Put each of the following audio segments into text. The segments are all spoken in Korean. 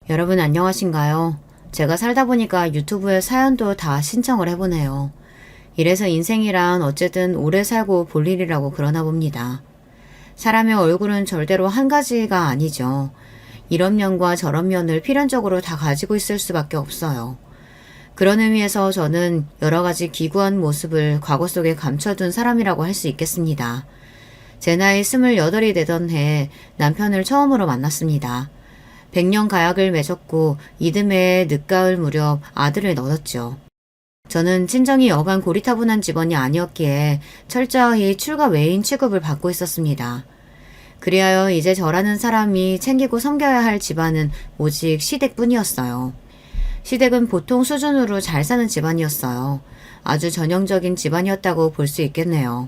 여러분 안녕하신가요? 제가 살다 보니까 유튜브에 사연도 다 신청을 해보네요. 이래서 인생이란 어쨌든 오래 살고 볼 일이라고 그러나 봅니다. 사람의 얼굴은 절대로 한 가지가 아니죠. 이런 면과 저런 면을 필연적으로 다 가지고 있을 수밖에 없어요. 그런 의미에서 저는 여러 가지 기구한 모습을 과거 속에 감춰둔 사람이라고 할 수 있겠습니다. 제 나이 28이 되던 해 남편을 처음으로 만났습니다. 100년 가약을 맺었고 이듬해 늦가을 무렵 아들을 얻었죠. 저는 친정이 여간 고리타분한 집안이 아니었기에 철저히 출가 외인 취급을 받고 있었습니다. 그리하여 이제 저라는 사람이 챙기고 섬겨야 할 집안은 오직 시댁뿐이었어요. 시댁은 보통 수준으로 잘 사는 집안이었어요. 아주 전형적인 집안이었다고 볼 수 있겠네요.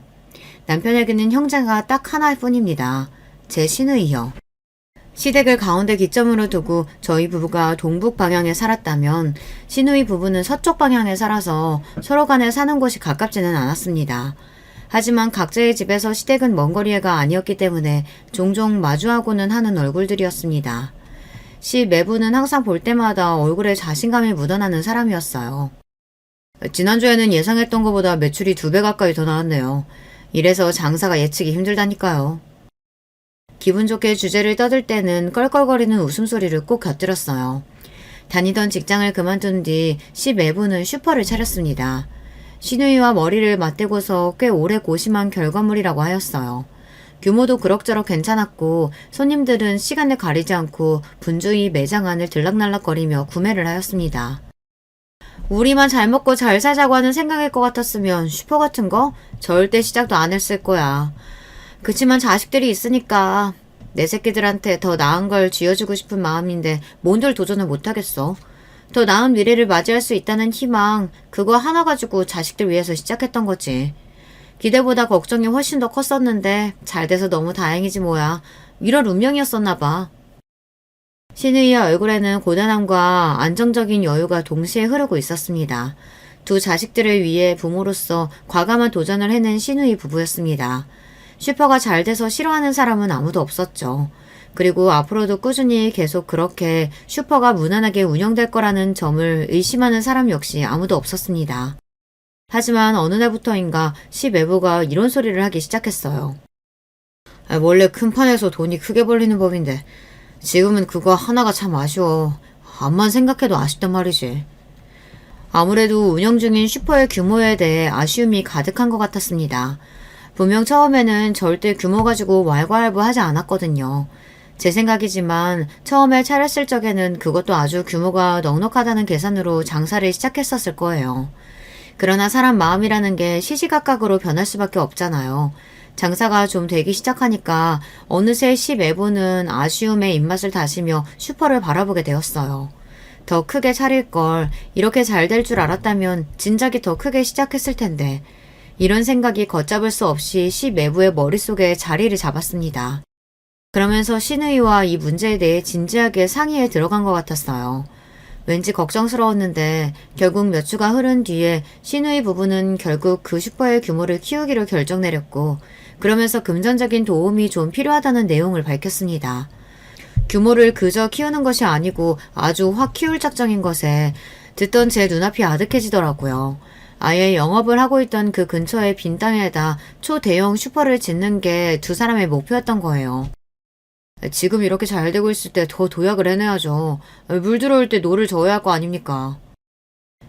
남편에게는 형제가 딱 하나일 뿐입니다. 제 시누이요. 시댁을 가운데 기점으로 두고 저희 부부가 동북 방향에 살았다면 시누이 부부는 서쪽 방향에 살아서 서로 간에 사는 곳이 가깝지는 않았습니다. 하지만 각자의 집에서 시댁은 먼 거리가 아니었기 때문에 종종 마주하고는 하는 얼굴들이었습니다. 시 매부는 항상 볼 때마다 얼굴에 자신감이 묻어나는 사람이었어요. 지난주에는 예상했던 것보다 매출이 2배 가까이 더 나왔네요. 이래서 장사가 예측이 힘들다니까요. 기분 좋게 주제를 떠들 때는 껄껄거리는 웃음소리를 꼭 곁들였어요. 다니던 직장을 그만둔 뒤 시 매부는 슈퍼를 차렸습니다. 시누이와 머리를 맞대고서 꽤 오래 고심한 결과물이라고 하였어요. 규모도 그럭저럭 괜찮았고 손님들은 시간을 가리지 않고 분주히 매장 안을 들락날락거리며 구매를 하였습니다. 우리만 잘 먹고 잘 살자고 하는 생각일 것 같았으면 슈퍼 같은 거 절대 시작도 안 했을 거야. 그치만 자식들이 있으니까 내 새끼들한테 더 나은 걸 쥐어주고 싶은 마음인데 뭔들 도전을 못하겠어. 더 나은 미래를 맞이할 수 있다는 희망, 그거 하나 가지고 자식들 위해서 시작했던 거지. 기대보다 걱정이 훨씬 더 컸었는데 잘 돼서 너무 다행이지 뭐야. 이런 운명이었었나 봐. 시누이의 얼굴에는 고단함과 안정적인 여유가 동시에 흐르고 있었습니다. 두 자식들을 위해 부모로서 과감한 도전을 해낸 시누이 부부였습니다. 슈퍼가 잘 돼서 싫어하는 사람은 아무도 없었죠. 그리고 앞으로도 꾸준히 계속 그렇게 슈퍼가 무난하게 운영될 거라는 점을 의심하는 사람 역시 아무도 없었습니다. 하지만 어느 날부터인가 시 매부가 이런 소리를 하기 시작했어요. 원래 큰 판에서 돈이 크게 벌리는 법인데 지금은 그거 하나가 참 아쉬워. 암만 생각해도 아쉽단 말이지. 아무래도 운영 중인 슈퍼의 규모에 대해 아쉬움이 가득한 것 같았습니다. 분명 처음에는 절대 규모 가지고 왈가왈부하지 않았거든요. 제 생각이지만 처음에 차렸을 적에는 그것도 아주 규모가 넉넉하다는 계산으로 장사를 시작했었을 거예요. 그러나 사람 마음이라는 게 시시각각으로 변할 수밖에 없잖아요. 장사가 좀 되기 시작하니까 어느새 시 매부는 아쉬움의 입맛을 다시며 슈퍼를 바라보게 되었어요. 더 크게 차릴 걸, 이렇게 잘 될 줄 알았다면 진작에 더 크게 시작했을 텐데, 이런 생각이 걷잡을 수 없이 시 매부의 머릿속에 자리를 잡았습니다. 그러면서 시누이와 이 문제에 대해 진지하게 상의에 들어간 것 같았어요. 왠지 걱정스러웠는데 결국 몇 주가 흐른 뒤에 시누이 부부는 결국 그 슈퍼의 규모를 키우기로 결정 내렸고, 그러면서 금전적인 도움이 좀 필요하다는 내용을 밝혔습니다. 규모를 그저 키우는 것이 아니고 아주 확 키울 작정인 것에 듣던 제 눈앞이 아득해지더라고요. 아예 영업을 하고 있던 그 근처의 빈 땅에다 초대형 슈퍼를 짓는 게 두 사람의 목표였던 거예요. 지금 이렇게 잘 되고 있을 때 더 도약을 해내야죠. 물 들어올 때 노를 저어야 할 거 아닙니까?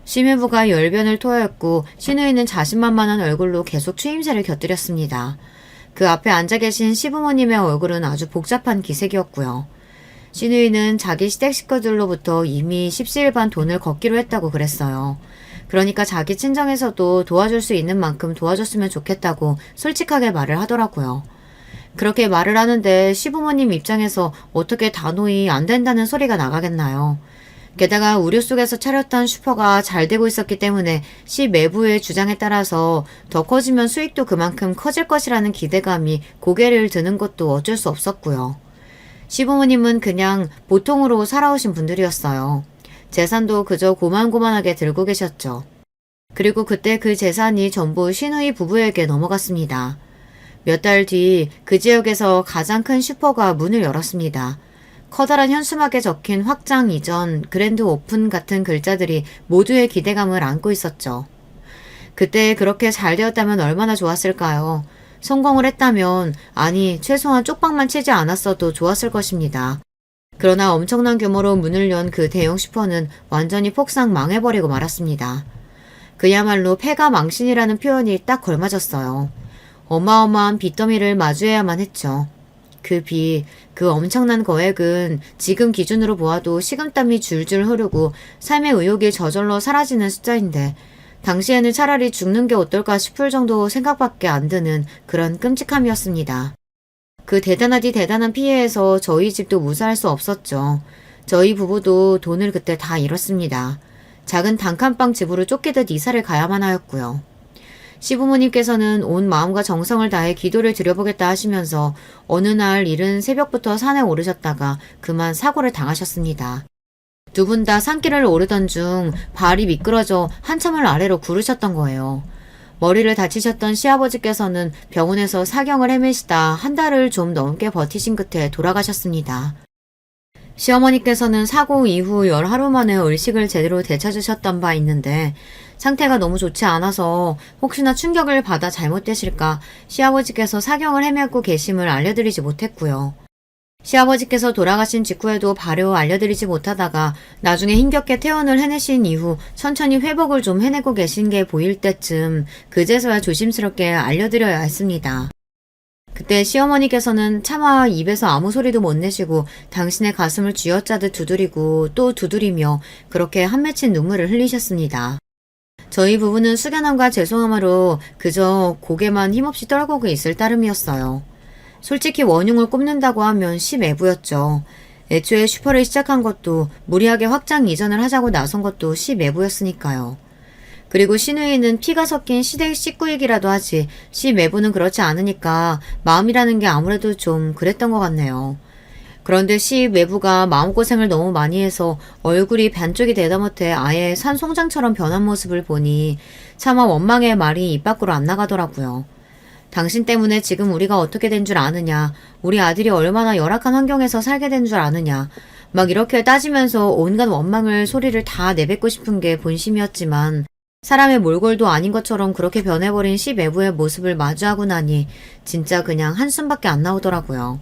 시매부가 열변을 토하였고 시누이는 자신만만한 얼굴로 계속 추임새를 곁들였습니다. 그 앞에 앉아 계신 시부모님의 얼굴은 아주 복잡한 기색이었고요. 시누이는 자기 시댁 식구들로부터 이미 십시일반 돈을 걷기로 했다고 그랬어요. 그러니까 자기 친정에서도 도와줄 수 있는 만큼 도와줬으면 좋겠다고 솔직하게 말을 하더라고요. 그렇게 말을 하는데 시부모님 입장에서 어떻게 단호히 안 된다는 소리가 나가겠나요? 게다가 우려 속에서 차렸던 슈퍼가 잘 되고 있었기 때문에 시 매부의 주장에 따라서 더 커지면 수익도 그만큼 커질 것이라는 기대감이 고개를 드는 것도 어쩔 수 없었고요. 시부모님은 그냥 보통으로 살아오신 분들이었어요. 재산도 그저 고만고만하게 들고 계셨죠. 그리고 그때 그 재산이 전부 시누이 부부에게 넘어갔습니다. 몇 달 뒤 그 지역에서 가장 큰 슈퍼가 문을 열었습니다. 커다란 현수막에 적힌 확장 이전, 그랜드 오픈 같은 글자들이 모두의 기대감을 안고 있었죠. 그때 그렇게 잘 되었다면 얼마나 좋았을까요? 성공을 했다면, 아니, 최소한 쪽방만 치지 않았어도 좋았을 것입니다. 그러나 엄청난 규모로 문을 연 그 대형 슈퍼는 완전히 폭삭 망해버리고 말았습니다. 그야말로 패가 망신이라는 표현이 딱 걸맞았어요. 어마어마한 빚더미를 마주해야만 했죠. 그 빚, 그 엄청난 거액은 지금 기준으로 보아도 식은땀이 줄줄 흐르고 삶의 의욕이 저절로 사라지는 숫자인데 당시에는 차라리 죽는 게 어떨까 싶을 정도 생각밖에 안 드는 그런 끔찍함이었습니다. 그 대단하디 대단한 피해에서 저희 집도 무사할 수 없었죠. 저희 부부도 돈을 그때 다 잃었습니다. 작은 단칸방 집으로 쫓기듯 이사를 가야만 하였고요. 시부모님께서는 온 마음과 정성을 다해 기도를 드려보겠다 하시면서 어느 날 이른 새벽부터 산에 오르셨다가 그만 사고를 당하셨습니다. 두 분 다 산길을 오르던 중 발이 미끄러져 한참을 아래로 구르셨던 거예요. 머리를 다치셨던 시아버지께서는 병원에서 사경을 헤매시다 한 달을 좀 넘게 버티신 끝에 돌아가셨습니다. 시어머니께서는 사고 이후 열 하루 만에 의식을 제대로 되찾으셨던 바 있는데 상태가 너무 좋지 않아서 혹시나 충격을 받아 잘못되실까 시아버지께서 사경을 헤매고 계심을 알려드리지 못했고요. 시아버지께서 돌아가신 직후에도 발효 알려드리지 못하다가 나중에 힘겹게 퇴원을 해내신 이후 천천히 회복을 좀 해내고 계신 게 보일 때쯤 그제서야 조심스럽게 알려드려야 했습니다. 그때 시어머니께서는 차마 입에서 아무 소리도 못 내시고 당신의 가슴을 쥐어짜듯 두드리고 또 두드리며 그렇게 한 맺힌 눈물을 흘리셨습니다. 저희 부부는 숙연함과 죄송함으로 그저 고개만 힘없이 떨구고 있을 따름이었어요. 솔직히 원흉을 꼽는다고 하면 시매부였죠. 애초에 슈퍼를 시작한 것도 무리하게 확장 이전을 하자고 나선 것도 시매부였으니까요. 그리고 시누이는 피가 섞인 시댁 식구이기라도 하지 시매부는 그렇지 않으니까 마음이라는 게 아무래도 좀 그랬던 것 같네요. 그런데 시매부가 마음고생을 너무 많이 해서 얼굴이 반쪽이 되다 못해 아예 산송장처럼 변한 모습을 보니 차마 원망의 말이 입 밖으로 안 나가더라고요. 당신 때문에 지금 우리가 어떻게 된 줄 아느냐, 우리 아들이 얼마나 열악한 환경에서 살게 된 줄 아느냐, 막 이렇게 따지면서 온갖 원망을 소리를 다 내뱉고 싶은 게 본심이었지만 사람의 몰골도 아닌 것처럼 그렇게 변해버린 시매부의 모습을 마주하고 나니 진짜 그냥 한숨밖에 안 나오더라고요.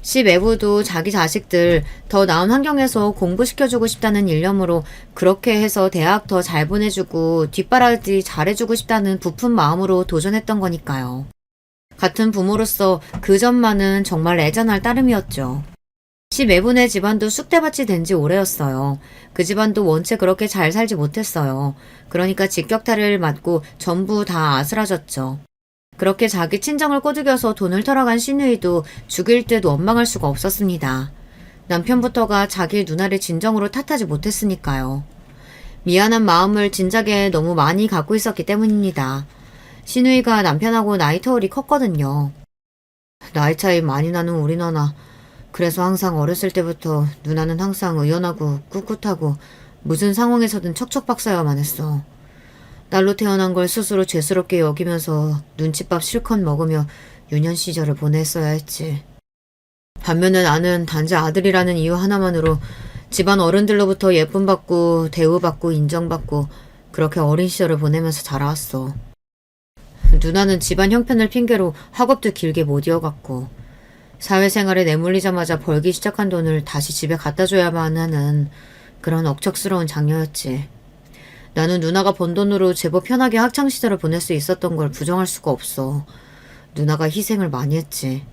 시매부도 자기 자식들 더 나은 환경에서 공부시켜주고 싶다는 일념으로 그렇게 해서 대학 더 잘 보내주고 뒷바라지 잘해주고 싶다는 부푼 마음으로 도전했던 거니까요. 같은 부모로서 그 점만은 정말 애잔할 따름이었죠. 시매부네 집안도 쑥대밭이 된 지 오래였어요. 그 집안도 원체 그렇게 잘 살지 못했어요. 그러니까 직격탄을 맞고 전부 다 아스라졌죠. 그렇게 자기 친정을 꼬드겨서 돈을 털어간 시누이도 죽일 듯 원망할 수가 없었습니다. 남편부터가 자기 누나를 진정으로 탓하지 못했으니까요. 미안한 마음을 진작에 너무 많이 갖고 있었기 때문입니다. 시누이가 남편하고 나이 터울이 컸거든요. 나이 차이 많이 나는 우리 누나. 그래서 항상 어렸을 때부터 누나는 항상 의연하고 꿋꿋하고 무슨 상황에서든 척척박사야만 했어. 날로 태어난 걸 스스로 죄스럽게 여기면서 눈칫밥 실컷 먹으며 유년 시절을 보냈어야 했지. 반면에 나는 단지 아들이라는 이유 하나만으로 집안 어른들로부터 예쁨받고 대우받고 인정받고 그렇게 어린 시절을 보내면서 자라왔어. 누나는 집안 형편을 핑계로 학업도 길게 못 이어갔고 사회생활에 내몰리자마자 벌기 시작한 돈을 다시 집에 갖다 줘야만 하는 그런 억척스러운 장녀였지. 나는 누나가 번 돈으로 제법 편하게 학창시절을 보낼 수 있었던 걸 부정할 수가 없어. 누나가 희생을 많이 했지.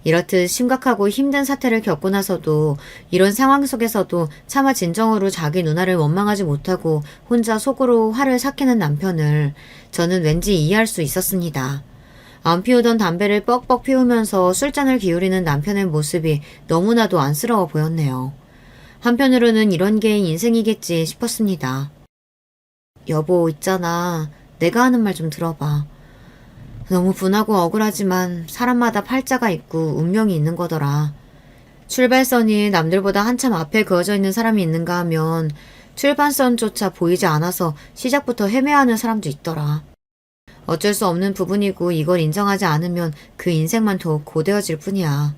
이렇듯 심각하고 힘든 사태를 겪고 나서도 이런 상황 속에서도 차마 진정으로 자기 누나를 원망하지 못하고 혼자 속으로 화를 삭히는 남편을 저는 왠지 이해할 수 있었습니다. 안 피우던 담배를 뻑뻑 피우면서 술잔을 기울이는 남편의 모습이 너무나도 안쓰러워 보였네요. 한편으로는 이런 게 인생이겠지 싶었습니다. 여보, 있잖아. 내가 하는 말 좀 들어봐. 너무 분하고 억울하지만 사람마다 팔자가 있고 운명이 있는 거더라. 출발선이 남들보다 한참 앞에 그어져 있는 사람이 있는가 하면 출발선조차 보이지 않아서 시작부터 헤매하는 사람도 있더라. 어쩔 수 없는 부분이고 이걸 인정하지 않으면 그 인생만 더 고되어질 뿐이야.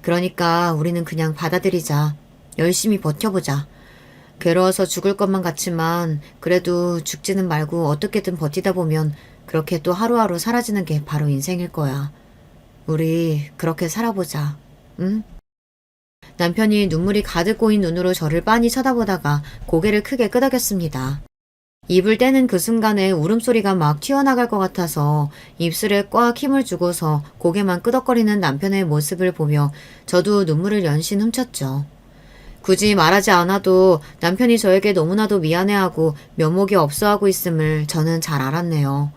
그러니까 우리는 그냥 받아들이자. 열심히 버텨보자. 괴로워서 죽을 것만 같지만 그래도 죽지는 말고 어떻게든 버티다 보면 그렇게 또 하루하루 사라지는 게 바로 인생일 거야. 우리 그렇게 살아보자. 응? 남편이 눈물이 가득 고인 눈으로 저를 빤히 쳐다보다가 고개를 크게 끄덕였습니다. 입을 떼는 그 순간에 울음소리가 막 튀어나갈 것 같아서 입술에 꽉 힘을 주고서 고개만 끄덕거리는 남편의 모습을 보며 저도 눈물을 연신 훔쳤죠. 굳이 말하지 않아도 남편이 저에게 너무나도 미안해하고 면목이 없어하고 있음을 저는 잘 알았네요.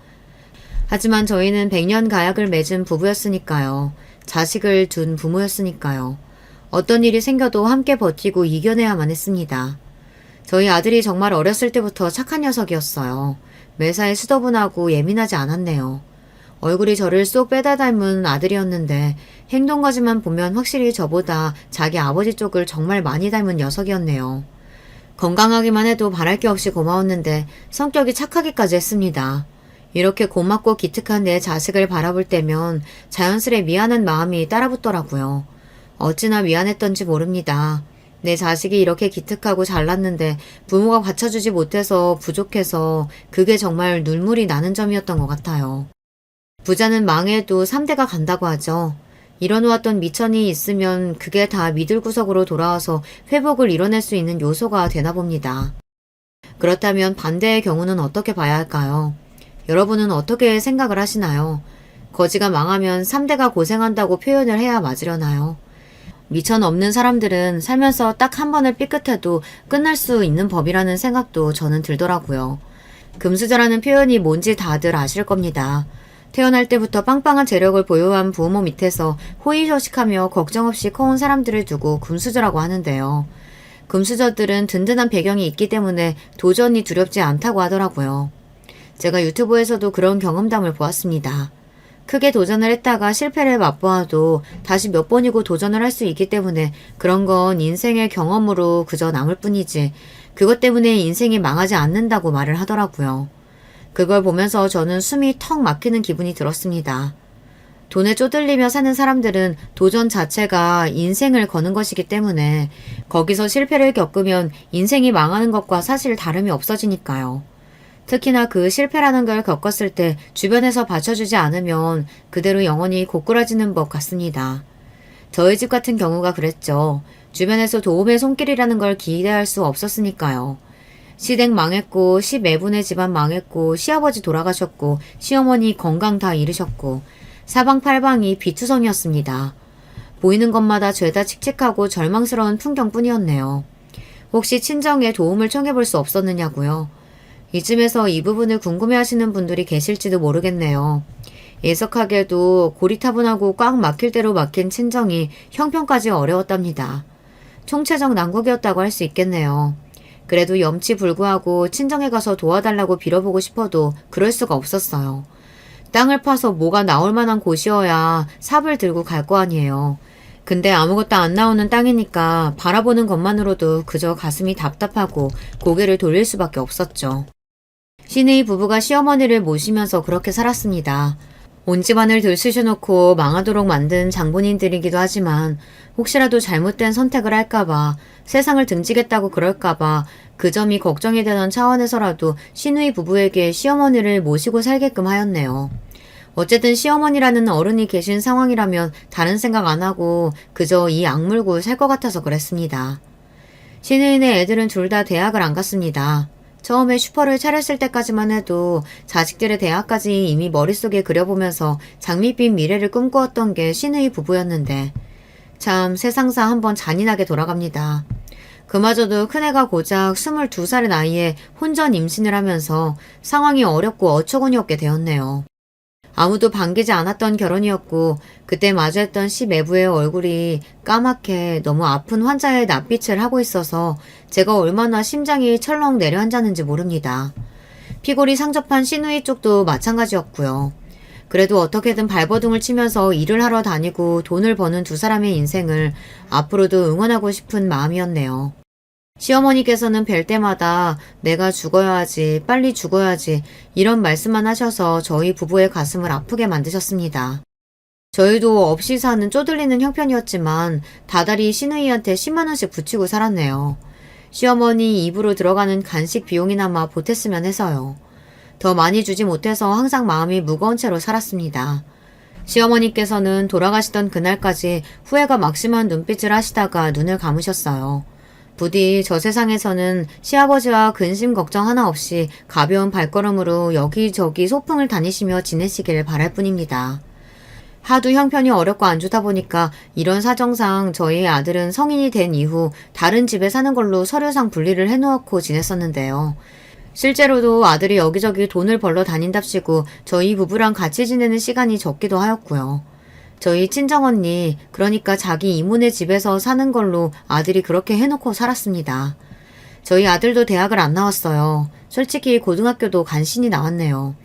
하지만 저희는 100년 가약을 맺은 부부였으니까요. 자식을 둔 부모였으니까요. 어떤 일이 생겨도 함께 버티고 이겨내야만 했습니다. 저희 아들이 정말 어렸을 때부터 착한 녀석이었어요. 매사에 수더분하고 예민하지 않았네요. 얼굴이 저를 쏙 빼다 닮은 아들이었는데 행동까지만 보면 확실히 저보다 자기 아버지 쪽을 정말 많이 닮은 녀석이었네요. 건강하기만 해도 바랄 게 없이 고마웠는데 성격이 착하기까지 했습니다. 이렇게 고맙고 기특한 내 자식을 바라볼 때면 자연스레 미안한 마음이 따라붙더라고요. 어찌나 미안했던지 모릅니다. 내 자식이 이렇게 기특하고 잘났는데 부모가 받쳐주지 못해서 부족해서 그게 정말 눈물이 나는 점이었던 것 같아요. 부자는 망해도 3대가 간다고 하죠. 이뤄놓았던 미천이 있으면 그게 다 미들구석으로 돌아와서 회복을 이뤄낼 수 있는 요소가 되나 봅니다. 그렇다면 반대의 경우는 어떻게 봐야 할까요? 여러분은 어떻게 생각을 하시나요? 거지가 망하면 3대가 고생한다고 표현을 해야 맞으려나요? 미천 없는 사람들은 살면서 딱 한 번을 삐끗해도 끝날 수 있는 법이라는 생각도 저는 들더라고요. 금수저라는 표현이 뭔지 다들 아실 겁니다. 태어날 때부터 빵빵한 재력을 보유한 부모 밑에서 호의호식하며 걱정 없이 커온 사람들을 두고 금수저라고 하는데요. 금수저들은 든든한 배경이 있기 때문에 도전이 두렵지 않다고 하더라고요. 제가 유튜브에서도 그런 경험담을 보았습니다. 크게 도전을 했다가 실패를 맛보아도 다시 몇 번이고 도전을 할 수 있기 때문에 그런 건 인생의 경험으로 그저 남을 뿐이지 그것 때문에 인생이 망하지 않는다고 말을 하더라고요. 그걸 보면서 저는 숨이 턱 막히는 기분이 들었습니다. 돈에 쪼들리며 사는 사람들은 도전 자체가 인생을 거는 것이기 때문에 거기서 실패를 겪으면 인생이 망하는 것과 사실 다름이 없어지니까요. 특히나 그 실패라는 걸 겪었을 때 주변에서 받쳐주지 않으면 그대로 영원히 고꾸라지는 법 같습니다. 저희 집 같은 경우가 그랬죠. 주변에서 도움의 손길이라는 걸 기대할 수 없었으니까요. 시댁 망했고 시매분의 집안 망했고 시아버지 돌아가셨고 시어머니 건강 다 잃으셨고 사방팔방이 비투성이었습니다. 보이는 것마다 죄다 칙칙하고 절망스러운 풍경뿐이었네요. 혹시 친정에 도움을 청해볼 수 없었느냐고요? 이쯤에서 이 부분을 궁금해하시는 분들이 계실지도 모르겠네요. 예석하게도 고리타분하고 꽉 막힐 대로 막힌 친정이 형편까지 어려웠답니다. 총체적 난국이었다고 할 수 있겠네요. 그래도 염치불구하고 친정에 가서 도와달라고 빌어보고 싶어도 그럴 수가 없었어요. 땅을 파서 뭐가 나올 만한 곳이어야 삽을 들고 갈 거 아니에요. 근데 아무것도 안 나오는 땅이니까 바라보는 것만으로도 그저 가슴이 답답하고 고개를 돌릴 수밖에 없었죠. 시누이 부부가 시어머니를 모시면서 그렇게 살았습니다. 온 집안을 들쑤셔놓고 망하도록 만든 장본인들이기도 하지만 혹시라도 잘못된 선택을 할까봐 세상을 등지겠다고 그럴까봐 그 점이 걱정이 되던 차원에서라도 시누이 부부에게 시어머니를 모시고 살게끔 하였네요. 어쨌든 시어머니라는 어른이 계신 상황이라면 다른 생각 안 하고 그저 이 악물고 살 것 같아서 그랬습니다. 시누이네 애들은 둘 다 대학을 안 갔습니다. 처음에 슈퍼를 차렸을 때까지만 해도 자식들의 대학까지 이미 머릿속에 그려보면서 장밋빛 미래를 꿈꾸었던 게 시누이 부부였는데 참 세상사 한번 잔인하게 돌아갑니다. 그마저도 큰애가 고작 22살의 나이에 혼전 임신을 하면서 상황이 어렵고 어처구니 없게 되었네요. 아무도 반기지 않았던 결혼이었고 그때 마주했던 시매부의 얼굴이 까맣게 너무 아픈 환자의 낯빛을 하고 있어서 제가 얼마나 심장이 철렁 내려앉았는지 모릅니다. 피골이 상접한 시누이 쪽도 마찬가지였고요. 그래도 어떻게든 발버둥을 치면서 일을 하러 다니고 돈을 버는 두 사람의 인생을 앞으로도 응원하고 싶은 마음이었네요. 시어머니께서는 뵐 때마다 내가 죽어야지, 빨리 죽어야지 이런 말씀만 하셔서 저희 부부의 가슴을 아프게 만드셨습니다. 저희도 없이 사는 쪼들리는 형편이었지만 다달이 시누이한테 10만 원씩 붙이고 살았네요. 시어머니 입으로 들어가는 간식 비용이나마 보탰으면 해서요. 더 많이 주지 못해서 항상 마음이 무거운 채로 살았습니다. 시어머니께서는 돌아가시던 그날까지 후회가 막심한 눈빛을 하시다가 눈을 감으셨어요. 부디 저 세상에서는 시아버지와 근심 걱정 하나 없이 가벼운 발걸음으로 여기저기 소풍을 다니시며 지내시길 바랄 뿐입니다. 하도 형편이 어렵고 안 좋다 보니까 이런 사정상 저희 아들은 성인이 된 이후 다른 집에 사는 걸로 서류상 분리를 해놓고 지냈었는데요. 실제로도 아들이 여기저기 돈을 벌러 다닌답시고 저희 부부랑 같이 지내는 시간이 적기도 하였고요. 저희 친정언니, 그러니까 자기 이모네 집에서 사는 걸로 아들이 그렇게 해놓고 살았습니다. 저희 아들도 대학을 안 나왔어요. 솔직히 고등학교도 간신히 나왔네요.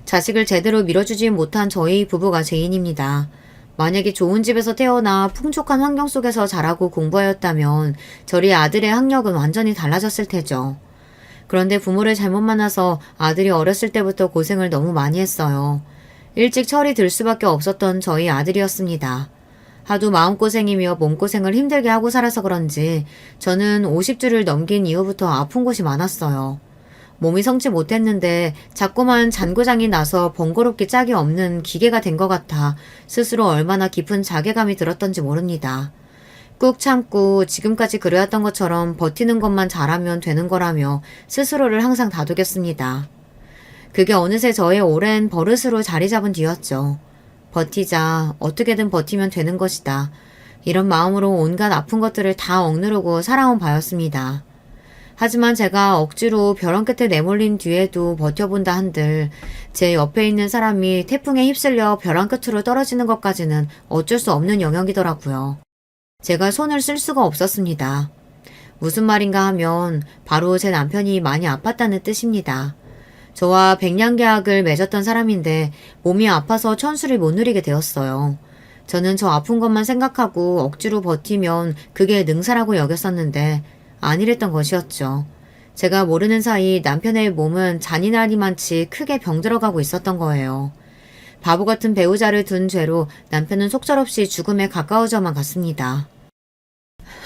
자식을 제대로 밀어주지 못한 저희 부부가 죄인입니다. 만약에 좋은 집에서 태어나 풍족한 환경 속에서 자라고 공부하였다면 저희 아들의 학력은 완전히 달라졌을 테죠. 그런데 부모를 잘못 만나서 아들이 어렸을 때부터 고생을 너무 많이 했어요. 일찍 철이 들 수밖에 없었던 저희 아들이었습니다. 하도 마음고생이며 몸고생을 힘들게 하고 살아서 그런지 저는 50주를 넘긴 이후부터 아픈 곳이 많았어요. 몸이 성치 못했는데 자꾸만 잔고장이 나서 번거롭기 짝이 없는 기계가 된 것 같아 스스로 얼마나 깊은 자괴감이 들었던지 모릅니다. 꾹 참고 지금까지 그래왔던 것처럼 버티는 것만 잘하면 되는 거라며 스스로를 항상 다독였습니다. 그게 어느새 저의 오랜 버릇으로 자리 잡은 뒤였죠. 버티자, 어떻게든 버티면 되는 것이다. 이런 마음으로 온갖 아픈 것들을 다 억누르고 살아온 바였습니다. 하지만 제가 억지로 벼랑 끝에 내몰린 뒤에도 버텨본다 한들 제 옆에 있는 사람이 태풍에 휩쓸려 벼랑 끝으로 떨어지는 것까지는 어쩔 수 없는 영역이더라고요. 제가 손을 쓸 수가 없었습니다. 무슨 말인가 하면 바로 제 남편이 많이 아팠다는 뜻입니다. 저와 백년계약을 맺었던 사람인데 몸이 아파서 천수를 못 누리게 되었어요. 저는 저 아픈 것만 생각하고 억지로 버티면 그게 능사라고 여겼었는데 아니랬던 것이었죠. 제가 모르는 사이 남편의 몸은 잔인하리만치 크게 병들어가고 있었던 거예요. 바보 같은 배우자를 둔 죄로 남편은 속절없이 죽음에 가까워져만 갔습니다.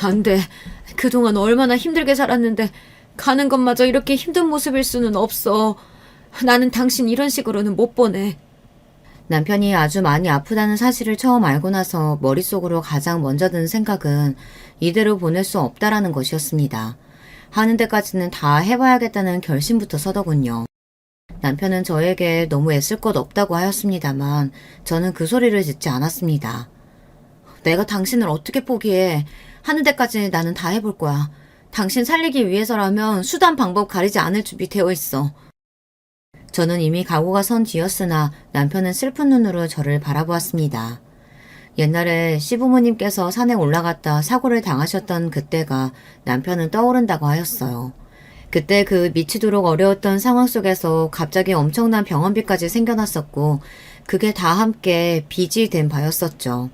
안 돼. 그동안 얼마나 힘들게 살았는데 가는 것마저 이렇게 힘든 모습일 수는 없어. 나는 당신 이런 식으로는 못 보내. 남편이 아주 많이 아프다는 사실을 처음 알고 나서 머릿속으로 가장 먼저 든 생각은 이대로 보낼 수 없다라는 것이었습니다. 하는 데까지는 다 해봐야겠다는 결심부터 서더군요. 남편은 저에게 너무 애쓸 것 없다고 하였습니다만 저는 그 소리를 듣지 않았습니다. 내가 당신을 어떻게 포기해. 하는 데까지 나는 다 해볼 거야. 당신 살리기 위해서라면 수단 방법 가리지 않을 준비 되어 있어. 저는 이미 각오가 선 뒤였으나 남편은 슬픈 눈으로 저를 바라보았습니다. 옛날에 시부모님께서 산에 올라갔다 사고를 당하셨던 그때가 남편은 떠오른다고 하였어요. 그때 그 미치도록 어려웠던 상황 속에서 갑자기 엄청난 병원비까지 생겨났었고 그게 다 함께 빚이 된 바였었죠.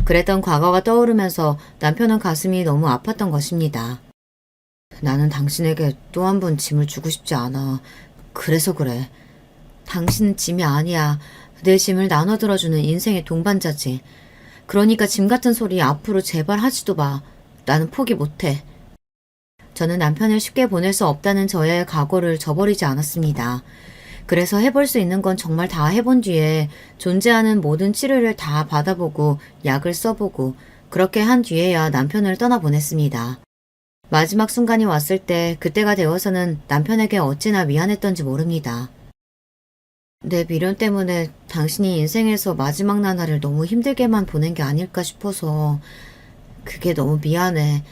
그랬던 과거가 떠오르면서 남편은 가슴이 너무 아팠던 것입니다. 나는 당신에게 또 한 번 짐을 주고 싶지 않아. 그래서 그래. 당신은 짐이 아니야. 내 짐을 나눠 들어주는 인생의 동반자지. 그러니까 짐 같은 소리 앞으로 제발 하지도 마. 나는 포기 못해. 저는 남편을 쉽게 보낼 수 없다는 저의 각오를 저버리지 않았습니다. 그래서 해볼 수 있는 건 정말 다 해본 뒤에 존재하는 모든 치료를 다 받아보고 약을 써보고 그렇게 한 뒤에야 남편을 떠나보냈습니다. 마지막 순간이 왔을 때 그때가 되어서는 남편에게 어찌나 미안했던지 모릅니다. 내 미련 때문에 당신이 인생에서 마지막 나날을 너무 힘들게만 보낸 게 아닐까 싶어서 그게 너무 미안해.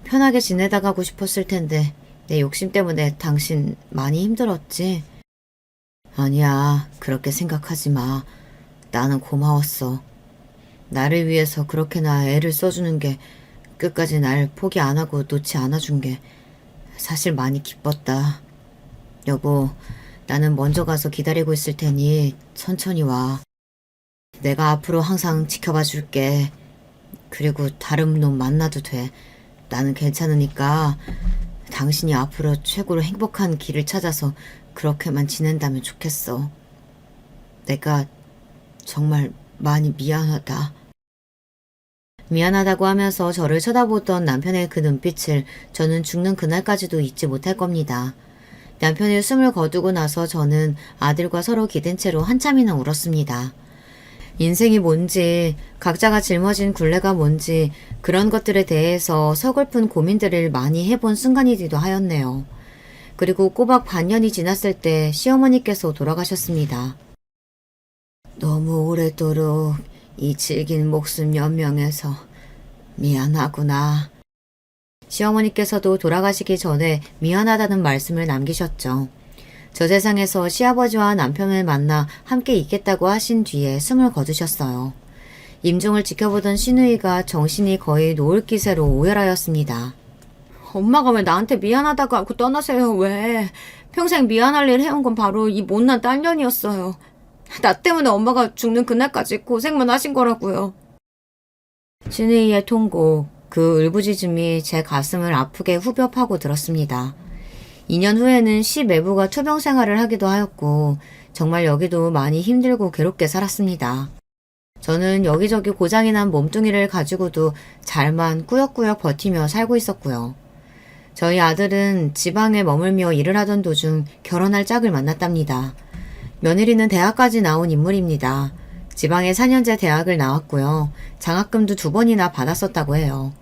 편하게 지내다 가고 싶었을 텐데 내 욕심 때문에 당신 많이 힘들었지? 아니야, 그렇게 생각하지 마. 나는 고마웠어. 나를 위해서 그렇게나 애를 써주는 게 끝까지 날 포기 안 하고 놓지 않아준 게 사실 많이 기뻤다. 여보, 나는 먼저 가서 기다리고 있을 테니 천천히 와. 내가 앞으로 항상 지켜봐 줄게. 그리고 다른 놈 만나도 돼. 나는 괜찮으니까 당신이 앞으로 최고로 행복한 길을 찾아서 그렇게만 지낸다면 좋겠어. 내가 정말 많이 미안하다. 미안하다고 하면서 저를 쳐다보던 남편의 그 눈빛을 저는 죽는 그날까지도 잊지 못할 겁니다. 남편이 숨을 거두고 나서 저는 아들과 서로 기댄 채로 한참이나 울었습니다. 인생이 뭔지, 각자가 짊어진 굴레가 뭔지 그런 것들에 대해서 서글픈 고민들을 많이 해본 순간이기도 하였네요. 그리고 꼬박 반년이 지났을 때 시어머니께서 돌아가셨습니다. 너무 오래도록 이 질긴 목숨 연명해서 미안하구나. 시어머니께서도 돌아가시기 전에 미안하다는 말씀을 남기셨죠. 저 세상에서 시아버지와 남편을 만나 함께 있겠다고 하신 뒤에 숨을 거두셨어요. 임종을 지켜보던 시누이가 정신이 거의 놓을 기세로 오열하였습니다. 엄마가 왜 나한테 미안하다고 하고 떠나세요, 왜? 평생 미안할 일 해온 건 바로 이 못난 딸년이었어요. 나 때문에 엄마가 죽는 그날까지 고생만 하신 거라고요. 시누이의 통곡, 그 울부짖음이 제 가슴을 아프게 후벼 파고 들었습니다. 2년 후에는 시 매부가 투병 생활을 하기도 하였고 정말 여기도 많이 힘들고 괴롭게 살았습니다. 저는 여기저기 고장이 난 몸뚱이를 가지고도 잘만 꾸역꾸역 버티며 살고 있었고요. 저희 아들은 지방에 머물며 일을 하던 도중 결혼할 짝을 만났답니다. 며느리는 대학까지 나온 인물입니다. 지방에 4년제 대학을 나왔고요. 장학금도 2번이나 받았었다고 해요.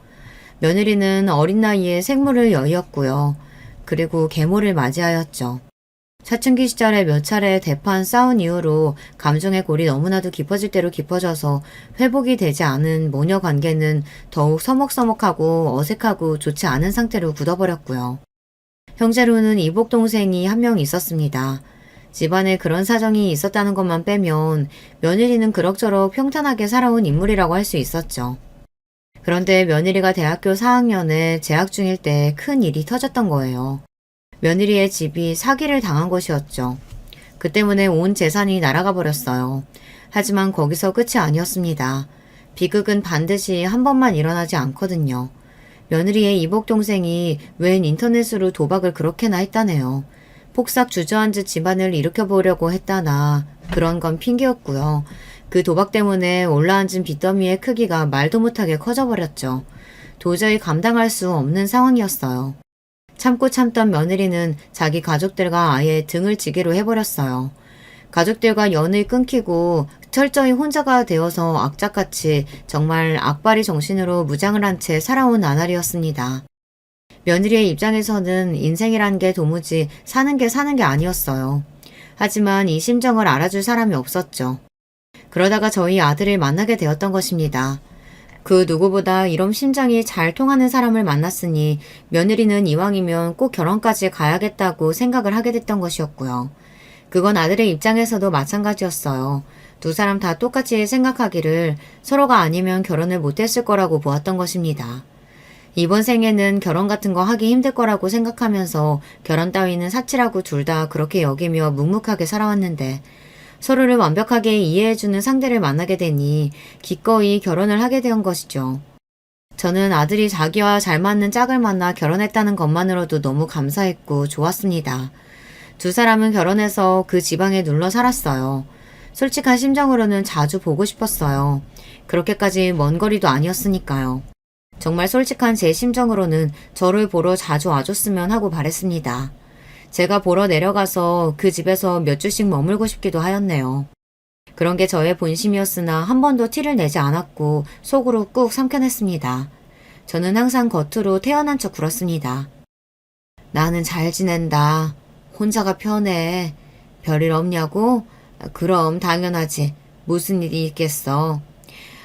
며느리는 어린 나이에 생물을 여의었고요. 그리고 계모를 맞이하였죠. 사춘기 시절에 몇 차례 대판 싸운 이후로 감정의 골이 너무나도 깊어질 대로 깊어져서 회복이 되지 않은 모녀 관계는 더욱 서먹서먹하고 어색하고 좋지 않은 상태로 굳어버렸고요. 형제로는 이복 동생이 한 명 있었습니다. 집안에 그런 사정이 있었다는 것만 빼면 며느리는 그럭저럭 평탄하게 살아온 인물이라고 할 수 있었죠. 그런데 며느리가 대학교 4학년에 재학 중일 때 큰 일이 터졌던 거예요. 며느리의 집이 사기를 당한 것이었죠. 그 때문에 온 재산이 날아가 버렸어요. 하지만 거기서 끝이 아니었습니다. 비극은 반드시 한 번만 일어나지 않거든요. 며느리의 이복 동생이 웬 인터넷으로 도박을 그렇게나 했다네요. 폭삭 주저앉은 집안을 일으켜보려고 했다나 그런 건 핑계였고요. 그 도박 때문에 올라앉은 빚더미의 크기가 말도 못하게 커져버렸죠. 도저히 감당할 수 없는 상황이었어요. 참고 참던 며느리는 자기 가족들과 아예 등을 지기로 해버렸어요. 가족들과 연을 끊기고 철저히 혼자가 되어서 악착같이 정말 악바리 정신으로 무장을 한 채 살아온 나날이었습니다. 며느리의 입장에서는 인생이란 게 도무지 사는 게 아니었어요. 하지만 이 심정을 알아줄 사람이 없었죠. 그러다가 저희 아들을 만나게 되었던 것입니다. 그 누구보다 이런 심장이 잘 통하는 사람을 만났으니 며느리는 이왕이면 꼭 결혼까지 가야겠다고 생각을 하게 됐던 것이었고요. 그건 아들의 입장에서도 마찬가지였어요. 두 사람 다 똑같이 생각하기를 서로가 아니면 결혼을 못했을 거라고 보았던 것입니다. 이번 생에는 결혼 같은 거 하기 힘들 거라고 생각하면서 결혼 따위는 사치라고 둘 다 그렇게 여기며 묵묵하게 살아왔는데 서로를 완벽하게 이해해주는 상대를 만나게 되니 기꺼이 결혼을 하게 된 것이죠. 저는 아들이 자기와 잘 맞는 짝을 만나 결혼했다는 것만으로도 너무 감사했고 좋았습니다. 두 사람은 결혼해서 그 지방에 눌러 살았어요. 솔직한 심정으로는 자주 보고 싶었어요. 그렇게까지 먼 거리도 아니었으니까요. 정말 솔직한 제 심정으로는 저를 보러 자주 와줬으면 하고 바랬습니다. 제가 보러 내려가서 그 집에서 몇 주씩 머물고 싶기도 하였네요. 그런 게 저의 본심이었으나 한 번도 티를 내지 않았고 속으로 꾹 삼켜냈습니다. 저는 항상 겉으로 태어난 척 굴었습니다. 나는 잘 지낸다. 혼자가 편해. 별일 없냐고? 그럼 당연하지. 무슨 일이 있겠어.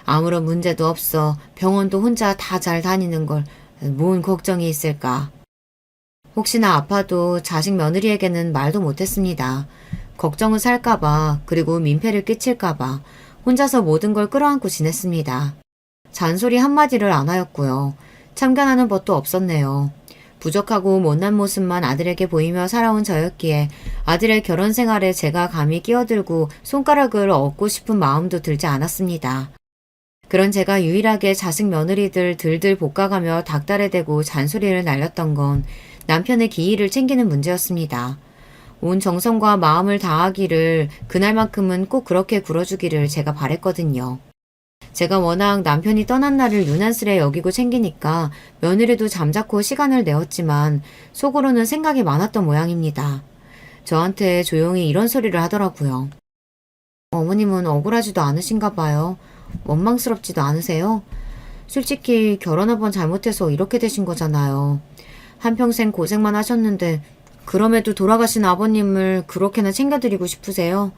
아무런 문제도 없어. 병원도 혼자 다 잘 다니는 걸 뭔 걱정이 있을까. 혹시나 아파도 자식 며느리에게는 말도 못했습니다. 걱정을 살까봐 그리고 민폐를 끼칠까봐 혼자서 모든 걸 끌어안고 지냈습니다. 잔소리 한마디를 안 하였고요. 참견하는 법도 없었네요. 부족하고 못난 모습만 아들에게 보이며 살아온 저였기에 아들의 결혼 생활에 제가 감히 끼어들고 손가락을 얹고 싶은 마음도 들지 않았습니다. 그런 제가 유일하게 자식 며느리들 들들 볶아가며 닭달에 대고 잔소리를 날렸던 건 남편의 기일을 챙기는 문제였습니다. 온 정성과 마음을 다하기를 그날만큼은 꼭 그렇게 굴어주기를 제가 바랬거든요. 제가 워낙 남편이 떠난 날을 유난스레 여기고 챙기니까 며느리도 잠자코 시간을 내었지만 속으로는 생각이 많았던 모양입니다. 저한테 조용히 이런 소리를 하더라고요. 어머님은 억울하지도 않으신가 봐요. 원망스럽지도 않으세요? 솔직히 결혼 한 번 잘못해서 이렇게 되신 거잖아요. 한평생 고생만 하셨는데 그럼에도 돌아가신 아버님을 그렇게나 챙겨드리고 싶으세요?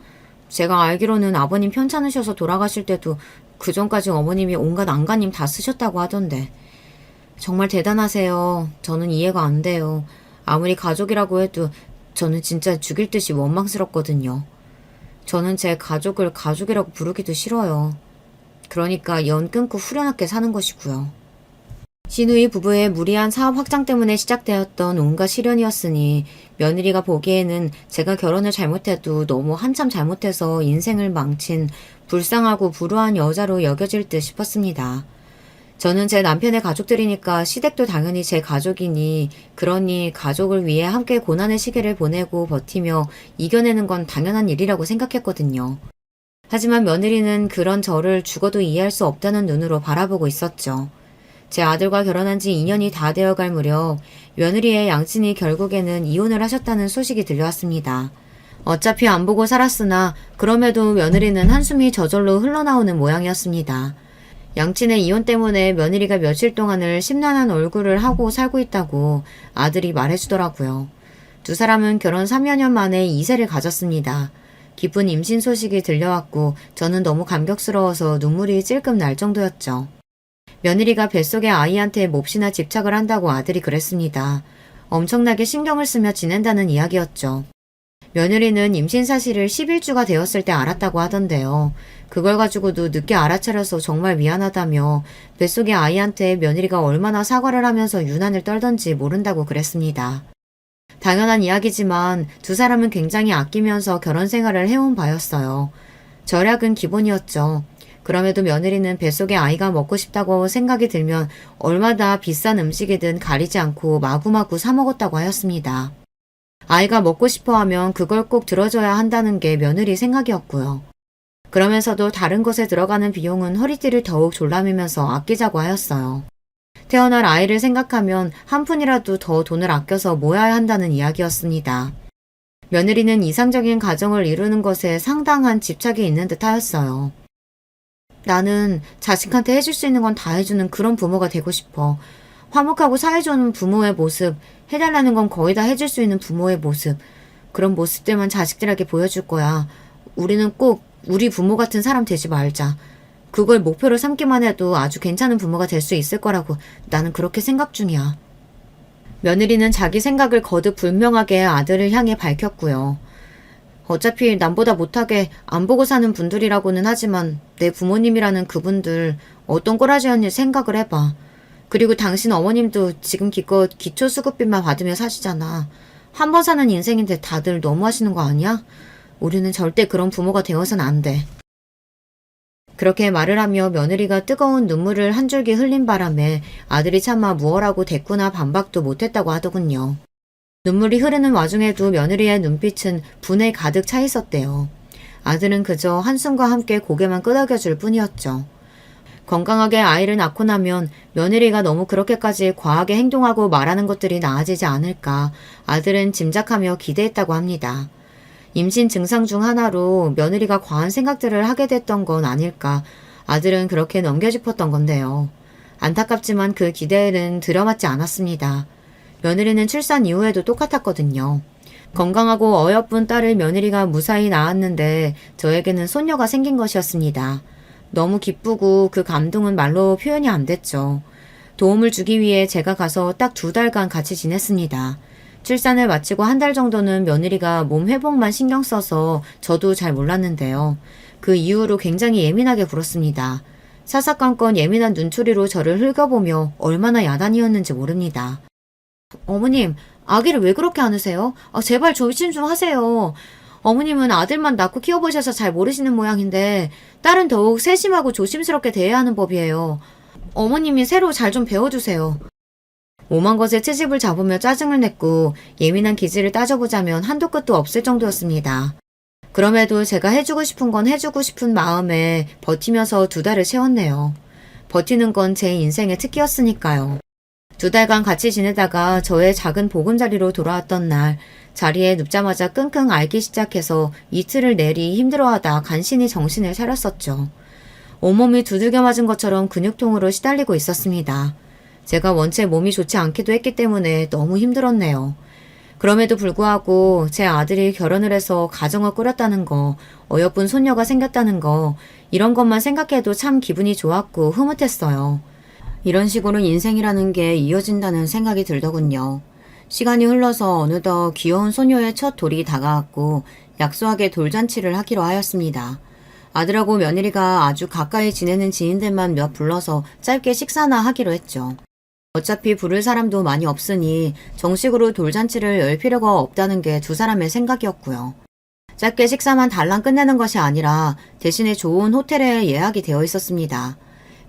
제가 알기로는 아버님 편찮으셔서 돌아가실 때도 그전까지 어머님이 온갖 안간힘 다 쓰셨다고 하던데. 정말 대단하세요. 저는 이해가 안 돼요. 아무리 가족이라고 해도 저는 진짜 죽일 듯이 원망스럽거든요. 저는 제 가족을 가족이라고 부르기도 싫어요. 그러니까 연 끊고 후련하게 사는 것이고요. 시누이 부부의 무리한 사업 확장 때문에 시작되었던 온갖 시련이었으니 며느리가 보기에는 제가 결혼을 잘못해도 너무 한참 잘못해서 인생을 망친 불쌍하고 불우한 여자로 여겨질 듯 싶었습니다. 저는 제 남편의 가족들이니까 시댁도 당연히 제 가족이니 그러니 가족을 위해 함께 고난의 시기를 보내고 버티며 이겨내는 건 당연한 일이라고 생각했거든요. 하지만 며느리는 그런 저를 죽어도 이해할 수 없다는 눈으로 바라보고 있었죠. 제 아들과 결혼한 지 2년이 다 되어갈 무렵 며느리의 양친이 결국에는 이혼을 하셨다는 소식이 들려왔습니다. 어차피 안 보고 살았으나 그럼에도 며느리는 한숨이 저절로 흘러나오는 모양이었습니다. 양친의 이혼 때문에 며느리가 며칠 동안을 심란한 얼굴을 하고 살고 있다고 아들이 말해주더라고요. 두 사람은 결혼 3여 년 만에 2세를 가졌습니다. 기쁜 임신 소식이 들려왔고 저는 너무 감격스러워서 눈물이 찔끔 날 정도였죠. 며느리가 뱃속의 아이한테 몹시나 집착을 한다고 아들이 그랬습니다. 엄청나게 신경을 쓰며 지낸다는 이야기였죠. 며느리는 임신 사실을 11주가 되었을 때 알았다고 하던데요. 그걸 가지고도 늦게 알아차려서 정말 미안하다며 뱃속의 아이한테 며느리가 얼마나 사과를 하면서 유난을 떨던지 모른다고 그랬습니다. 당연한 이야기지만 두 사람은 굉장히 아끼면서 결혼 생활을 해온 바였어요. 절약은 기본이었죠. 그럼에도 며느리는 뱃속의 아이가 먹고 싶다고 생각이 들면 얼마나 비싼 음식이든 가리지 않고 마구마구 사 먹었다고 하였습니다. 아이가 먹고 싶어 하면 그걸 꼭 들어줘야 한다는 게 며느리 생각이었고요. 그러면서도 다른 것에 들어가는 비용은 허리띠를 더욱 졸라매면서 아끼자고 하였어요. 태어날 아이를 생각하면 한 푼이라도 더 돈을 아껴서 모아야 한다는 이야기였습니다. 며느리는 이상적인 가정을 이루는 것에 상당한 집착이 있는 듯 하였어요. 나는 자식한테 해줄 수 있는 건 다 해주는 그런 부모가 되고 싶어. 화목하고 사회좋은 부모의 모습, 해달라는 건 거의 다 해줄 수 있는 부모의 모습. 그런 모습들만 자식들에게 보여줄 거야. 우리는 꼭 우리 부모 같은 사람 되지 말자. 그걸 목표로 삼기만 해도 아주 괜찮은 부모가 될 수 있을 거라고 나는 그렇게 생각 중이야. 며느리는 자기 생각을 거듭 분명하게 아들을 향해 밝혔고요. 어차피 남보다 못하게 안 보고 사는 분들이라고는 하지만 내 부모님이라는 그분들 어떤 꼬라지였니 생각을 해봐. 그리고 당신 어머님도 지금 기껏 기초수급비만 받으며 사시잖아. 한 번 사는 인생인데 다들 너무하시는 거 아니야? 우리는 절대 그런 부모가 되어서는 안 돼. 그렇게 말을 하며 며느리가 뜨거운 눈물을 한 줄기 흘린 바람에 아들이 차마 무엇라고 대꾸나 반박도 못했다고 하더군요. 눈물이 흐르는 와중에도 며느리의 눈빛은 분에 가득 차 있었대요. 아들은 그저 한숨과 함께 고개만 끄덕여줄 뿐이었죠. 건강하게 아이를 낳고 나면 며느리가 너무 그렇게까지 과하게 행동하고 말하는 것들이 나아지지 않을까 아들은 짐작하며 기대했다고 합니다. 임신 증상 중 하나로 며느리가 과한 생각들을 하게 됐던 건 아닐까 아들은 그렇게 넘겨짚었던 건데요. 안타깝지만 그 기대에는 들어맞지 않았습니다. 며느리는 출산 이후에도 똑같았거든요. 건강하고 어여쁜 딸을 며느리가 무사히 낳았는데 저에게는 손녀가 생긴 것이었습니다. 너무 기쁘고 그 감동은 말로 표현이 안 됐죠. 도움을 주기 위해 제가 가서 딱 2달간 같이 지냈습니다. 출산을 마치고 1달 정도는 며느리가 몸 회복만 신경 써서 저도 잘 몰랐는데요. 그 이후로 굉장히 예민하게 굴었습니다. 사사건건 예민한 눈초리로 저를 흘겨보며 얼마나 야단이었는지 모릅니다. 어머님, 아기를 왜 그렇게 안으세요? 제발 조심 좀 하세요. 어머님은 아들만 낳고 키워보셔서 잘 모르시는 모양인데 딸은 더욱 세심하고 조심스럽게 대해야 하는 법이에요. 어머님이 새로 잘 좀 배워주세요. 오만 것에 트집을 잡으며 짜증을 냈고 예민한 기질을 따져보자면 한도 끝도 없을 정도였습니다. 그럼에도 제가 해주고 싶은 건 해주고 싶은 마음에 버티면서 2달을 채웠네요. 버티는 건 제 인생의 특기였으니까요. 2달간 같이 지내다가 저의 작은 보금자리로 돌아왔던 날 자리에 눕자마자 끙끙 앓기 시작해서 이틀을 내리 힘들어하다 간신히 정신을 차렸었죠. 온몸이 두들겨 맞은 것처럼 근육통으로 시달리고 있었습니다. 제가 원체 몸이 좋지 않기도 했기 때문에 너무 힘들었네요. 그럼에도 불구하고 제 아들이 결혼을 해서 가정을 꾸렸다는 거, 어여쁜 손녀가 생겼다는 거, 이런 것만 생각해도 참 기분이 좋았고 흐뭇했어요. 이런 식으로 인생이라는 게 이어진다는 생각이 들더군요. 시간이 흘러서 어느덧 귀여운 소녀의 첫 돌이 다가왔고 약소하게 돌잔치를 하기로 하였습니다. 아들하고 며느리가 아주 가까이 지내는 지인들만 몇 불러서 짧게 식사나 하기로 했죠. 어차피 부를 사람도 많이 없으니 정식으로 돌잔치를 열 필요가 없다는 게 2사람의 생각이었고요. 짧게 식사만 달랑 끝내는 것이 아니라 대신에 좋은 호텔에 예약이 되어 있었습니다.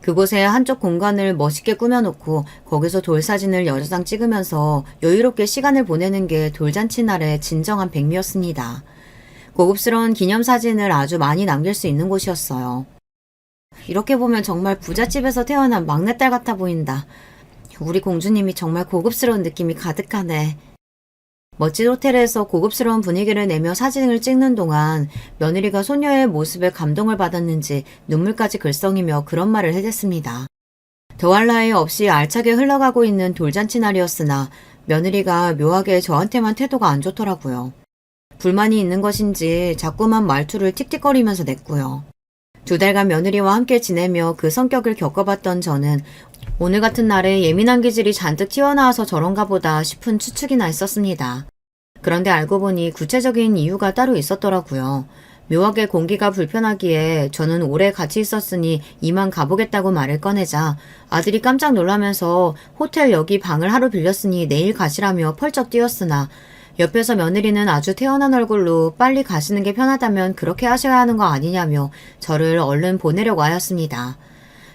그곳에 한쪽 공간을 멋있게 꾸며놓고 거기서 돌사진을 여러 장 찍으면서 여유롭게 시간을 보내는 게 돌잔치 날의 진정한 백미였습니다. 고급스러운 기념사진을 아주 많이 남길 수 있는 곳이었어요. 이렇게 보면 정말 부잣집에서 태어난 막내딸 같아 보인다. 우리 공주님이 정말 고급스러운 느낌이 가득하네. 멋진 호텔에서 고급스러운 분위기를 내며 사진을 찍는 동안 며느리가 소녀의 모습에 감동을 받았는지 눈물까지 글썽이며 그런 말을 해댔습니다. 더할 나위 없이 알차게 흘러가고 있는 돌잔치 날이었으나 며느리가 묘하게 저한테만 태도가 안 좋더라고요. 불만이 있는 것인지 자꾸만 말투를 틱틱거리면서 냈고요. 2달간 며느리와 함께 지내며 그 성격을 겪어봤던 저는 오늘 같은 날에 예민한 기질이 잔뜩 튀어나와서 저런가 보다 싶은 추측이나 했었습니다. 그런데 알고 보니 구체적인 이유가 따로 있었더라고요. 묘하게 공기가 불편하기에 저는 오래 같이 있었으니 이만 가보겠다고 말을 꺼내자 아들이 깜짝 놀라면서 호텔 여기 방을 하루 빌렸으니 내일 가시라며 펄쩍 뛰었으나 옆에서 며느리는 아주 태연한 얼굴로 빨리 가시는 게 편하다면 그렇게 하셔야 하는 거 아니냐며 저를 얼른 보내려고 하였습니다.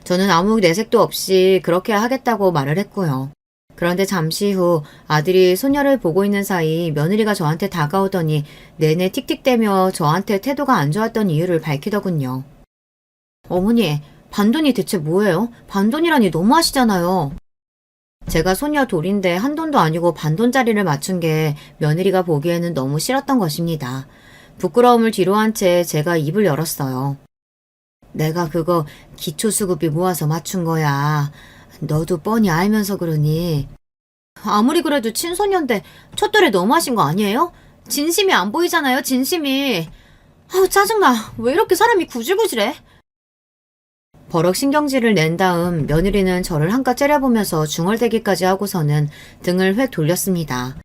저는 아무 내색도 없이 그렇게 하겠다고 말을 했고요. 그런데 잠시 후 아들이 소녀를 보고 있는 사이 며느리가 저한테 다가오더니 내내 틱틱대며 저한테 태도가 안 좋았던 이유를 밝히더군요. 어머니, 반돈이 대체 뭐예요? 반돈이라니 너무하시잖아요. 제가 소녀 돌인데 한 돈도 아니고 반돈짜리를 맞춘 게 며느리가 보기에는 너무 싫었던 것입니다. 부끄러움을 뒤로한 채 제가 입을 열었어요. 내가 그거 기초수급비 모아서 맞춘 거야. 너도 뻔히 알면서 그러니. 아무리 그래도 친손녀인데 첫돌에 너무하신 거 아니에요? 진심이 안 보이잖아요, 진심이. 아우 짜증나. 왜 이렇게 사람이 구질구질해? 버럭 신경질을 낸 다음 며느리는 저를 한껏 째려보면서 중얼대기까지 하고서는 등을 획 돌렸습니다.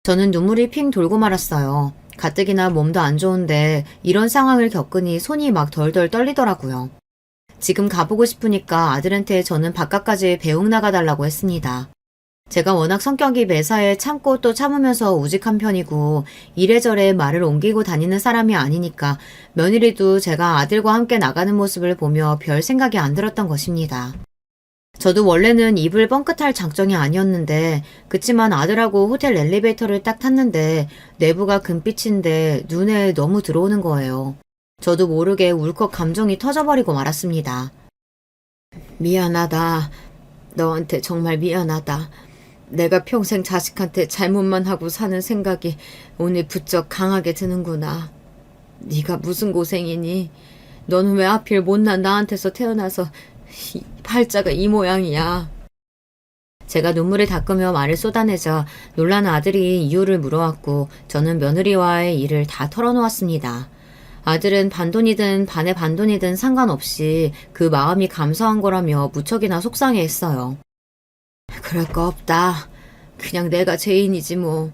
저는 눈물이 핑 돌고 말았어요. 가뜩이나 몸도 안 좋은데 이런 상황을 겪으니 손이 막 덜덜 떨리더라고요. 지금 가보고 싶으니까 아들한테 저는 바깥까지 배웅 나가달라고 했습니다. 제가 워낙 성격이 매사에 참고 또 참으면서 우직한 편이고 이래저래 말을 옮기고 다니는 사람이 아니니까 며느리도 제가 아들과 함께 나가는 모습을 보며 별 생각이 안 들었던 것입니다. 저도 원래는 입을 뻥끗할 작정이 아니었는데 그치만 아들하고 호텔 엘리베이터를 딱 탔는데 내부가 금빛인데 눈에 너무 들어오는 거예요. 저도 모르게 울컥 감정이 터져버리고 말았습니다. 미안하다. 너한테 정말 미안하다. 내가 평생 자식한테 잘못만 하고 사는 생각이 오늘 부쩍 강하게 드는구나. 네가 무슨 고생이니? 너는 왜 하필 못난 나한테서 태어나서 팔자가 이 모양이야. 제가 눈물을 닦으며 말을 쏟아내자 놀란 아들이 이유를 물어왔고 저는 며느리와의 일을 다 털어놓았습니다. 아들은 반돈이든 반의 반돈이든 상관없이 그 마음이 감사한 거라며 무척이나 속상해했어요. 그럴 거 없다. 그냥 내가 죄인이지 뭐.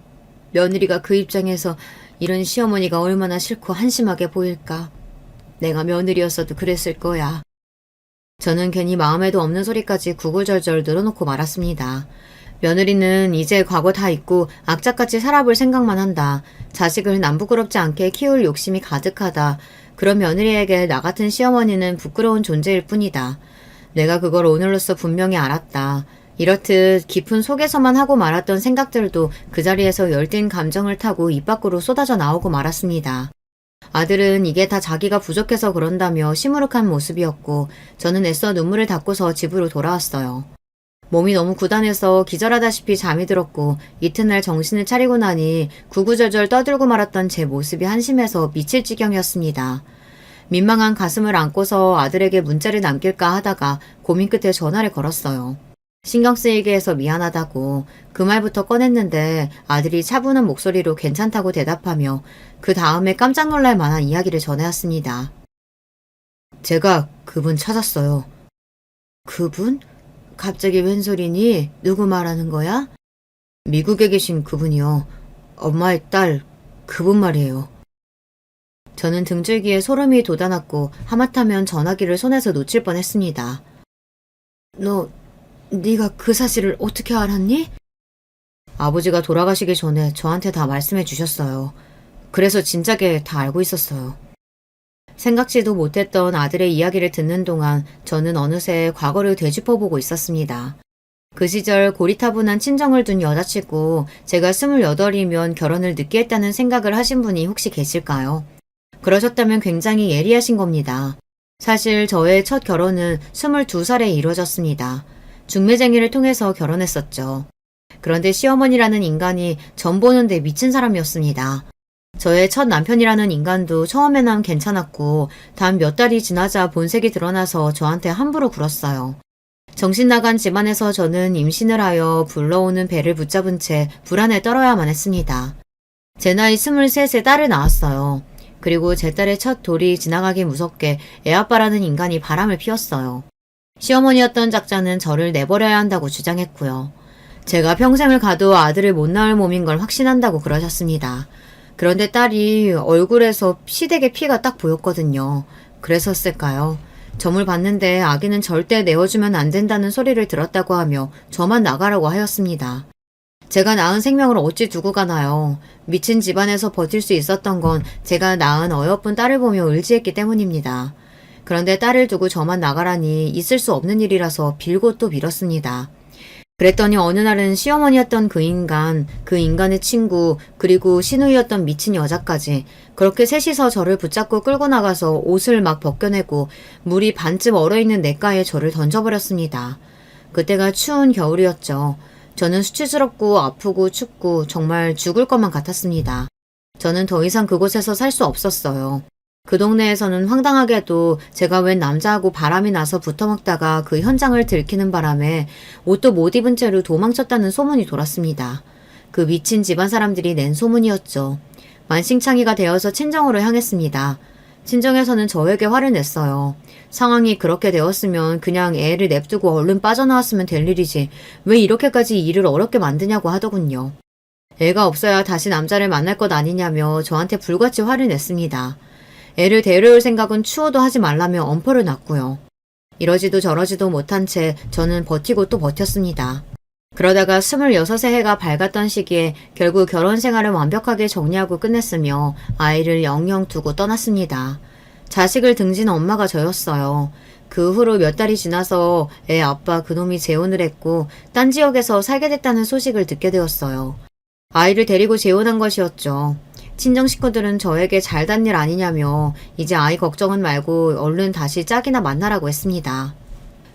며느리가 그 입장에서 이런 시어머니가 얼마나 싫고 한심하게 보일까. 내가 며느리였어도 그랬을 거야. 저는 괜히 마음에도 없는 소리까지 구구절절 늘어놓고 말았습니다. 며느리는 이제 과거 다 잊고 악착같이 살아볼 생각만 한다. 자식을 남 부끄럽지 않게 키울 욕심이 가득하다. 그런 며느리에게 나 같은 시어머니는 부끄러운 존재일 뿐이다. 내가 그걸 오늘로써 분명히 알았다. 이렇듯 깊은 속에서만 하고 말았던 생각들도 그 자리에서 열띤 감정을 타고 입 밖으로 쏟아져 나오고 말았습니다. 아들은 이게 다 자기가 부족해서 그런다며 시무룩한 모습이었고 저는 애써 눈물을 닦고서 집으로 돌아왔어요. 몸이 너무 고단해서 기절하다시피 잠이 들었고 이튿날 정신을 차리고 나니 구구절절 떠들고 말았던 제 모습이 한심해서 미칠 지경이었습니다. 민망한 가슴을 안고서 아들에게 문자를 남길까 하다가 고민 끝에 전화를 걸었어요. 신경 쓰이게 해서 미안하다고 그 말부터 꺼냈는데 아들이 차분한 목소리로 괜찮다고 대답하며 그 다음에 깜짝 놀랄 만한 이야기를 전해왔습니다. 제가 그분 찾았어요. 그분? 갑자기 웬 소리니? 누구 말하는 거야? 미국에 계신 그분이요. 엄마의 딸, 그분 말이에요. 저는 등줄기에 소름이 돋아났고 하마터면 전화기를 손에서 놓칠 뻔했습니다. 네가 그 사실을 어떻게 알았니? 아버지가 돌아가시기 전에 저한테 다 말씀해 주셨어요. 그래서 진작에 다 알고 있었어요. 생각지도 못했던 아들의 이야기를 듣는 동안 저는 어느새 과거를 되짚어보고 있었습니다. 그 시절 고리타분한 친정을 둔 여자치고 제가 28이면 결혼을 늦게 했다는 생각을 하신 분이 혹시 계실까요? 그러셨다면 굉장히 예리하신 겁니다. 사실 저의 첫 결혼은 22살에 이루어졌습니다. 중매쟁이를 통해서 결혼했었죠. 그런데 시어머니라는 인간이 전 보는데 미친 사람이었습니다. 저의 첫 남편이라는 인간도 처음에는 괜찮았고 단 몇 달이 지나자 본색이 드러나서 저한테 함부로 굴었어요. 정신 나간 집안에서 저는 임신을 하여 불러오는 배를 붙잡은 채 불안에 떨어야만 했습니다. 제 나이 23세 딸을 낳았어요. 그리고 제 딸의 첫 돌이 지나가기 무섭게 애아빠라는 인간이 바람을 피웠어요. 시어머니였던 작자는 저를 내버려야 한다고 주장했고요. 제가 평생을 가도 아들을 못 낳을 몸인 걸 확신한다고 그러셨습니다. 그런데 딸이 얼굴에서 시댁의 피가 딱 보였거든요. 그래서였을까요? 점을 봤는데 아기는 절대 내어주면 안 된다는 소리를 들었다고 하며 저만 나가라고 하였습니다. 제가 낳은 생명을 어찌 두고 가나요? 미친 집안에서 버틸 수 있었던 건 제가 낳은 어여쁜 딸을 보며 의지했기 때문입니다. 그런데 딸을 두고 저만 나가라니 있을 수 없는 일이라서 빌고 또 빌었습니다. 그랬더니 어느 날은 시어머니였던 그 인간의 친구, 그리고 시누이였던 미친 여자까지 그렇게 셋이서 저를 붙잡고 끌고 나가서 옷을 막 벗겨내고 물이 반쯤 얼어있는 냇가에 저를 던져버렸습니다. 그때가 추운 겨울이었죠. 저는 수치스럽고 아프고 춥고 정말 죽을 것만 같았습니다. 저는 더 이상 그곳에서 살 수 없었어요. 그 동네에서는 황당하게도 제가 웬 남자하고 바람이 나서 붙어먹다가 그 현장을 들키는 바람에 옷도 못 입은 채로 도망쳤다는 소문이 돌았습니다. 그 미친 집안 사람들이 낸 소문이었죠. 만신창이가 되어서 친정으로 향했습니다. 친정에서는 저에게 화를 냈어요. 상황이 그렇게 되었으면 그냥 애를 냅두고 얼른 빠져나왔으면 될 일이지 왜 이렇게까지 일을 어렵게 만드냐고 하더군요. 애가 없어야 다시 남자를 만날 것 아니냐며 저한테 불같이 화를 냈습니다. 애를 데려올 생각은 추워도 하지 말라며 엄포를 놨고요. 이러지도 저러지도 못한 채 저는 버티고 또 버텼습니다. 그러다가 26의 해가 밝았던 시기에 결국 결혼 생활을 완벽하게 정리하고 끝냈으며 아이를 영영 두고 떠났습니다. 자식을 등진 엄마가 저였어요. 그 후로 몇 달이 지나서 애 아빠 그놈이 재혼을 했고 딴 지역에서 살게 됐다는 소식을 듣게 되었어요. 아이를 데리고 재혼한 것이었죠. 친정 식구들은 저에게 잘단 일 아니냐며 이제 아이 걱정은 말고 얼른 다시 짝이나 만나라고 했습니다.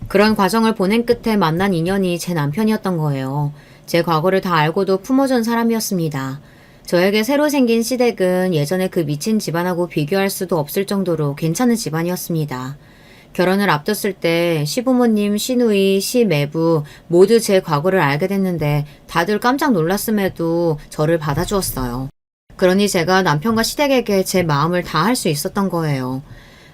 그런 과정을 보낸 끝에 만난 인연이 제 남편이었던 거예요. 제 과거를 다 알고도 품어준 사람이었습니다. 저에게 새로 생긴 시댁은 예전에 그 미친 집안하고 비교할 수도 없을 정도로 괜찮은 집안이었습니다. 결혼을 앞뒀을 때 시부모님, 시누이, 시매부 모두 제 과거를 알게 됐는데 다들 깜짝 놀랐음에도 저를 받아주었어요. 그러니 제가 남편과 시댁에게 제 마음을 다 할 수 있었던 거예요.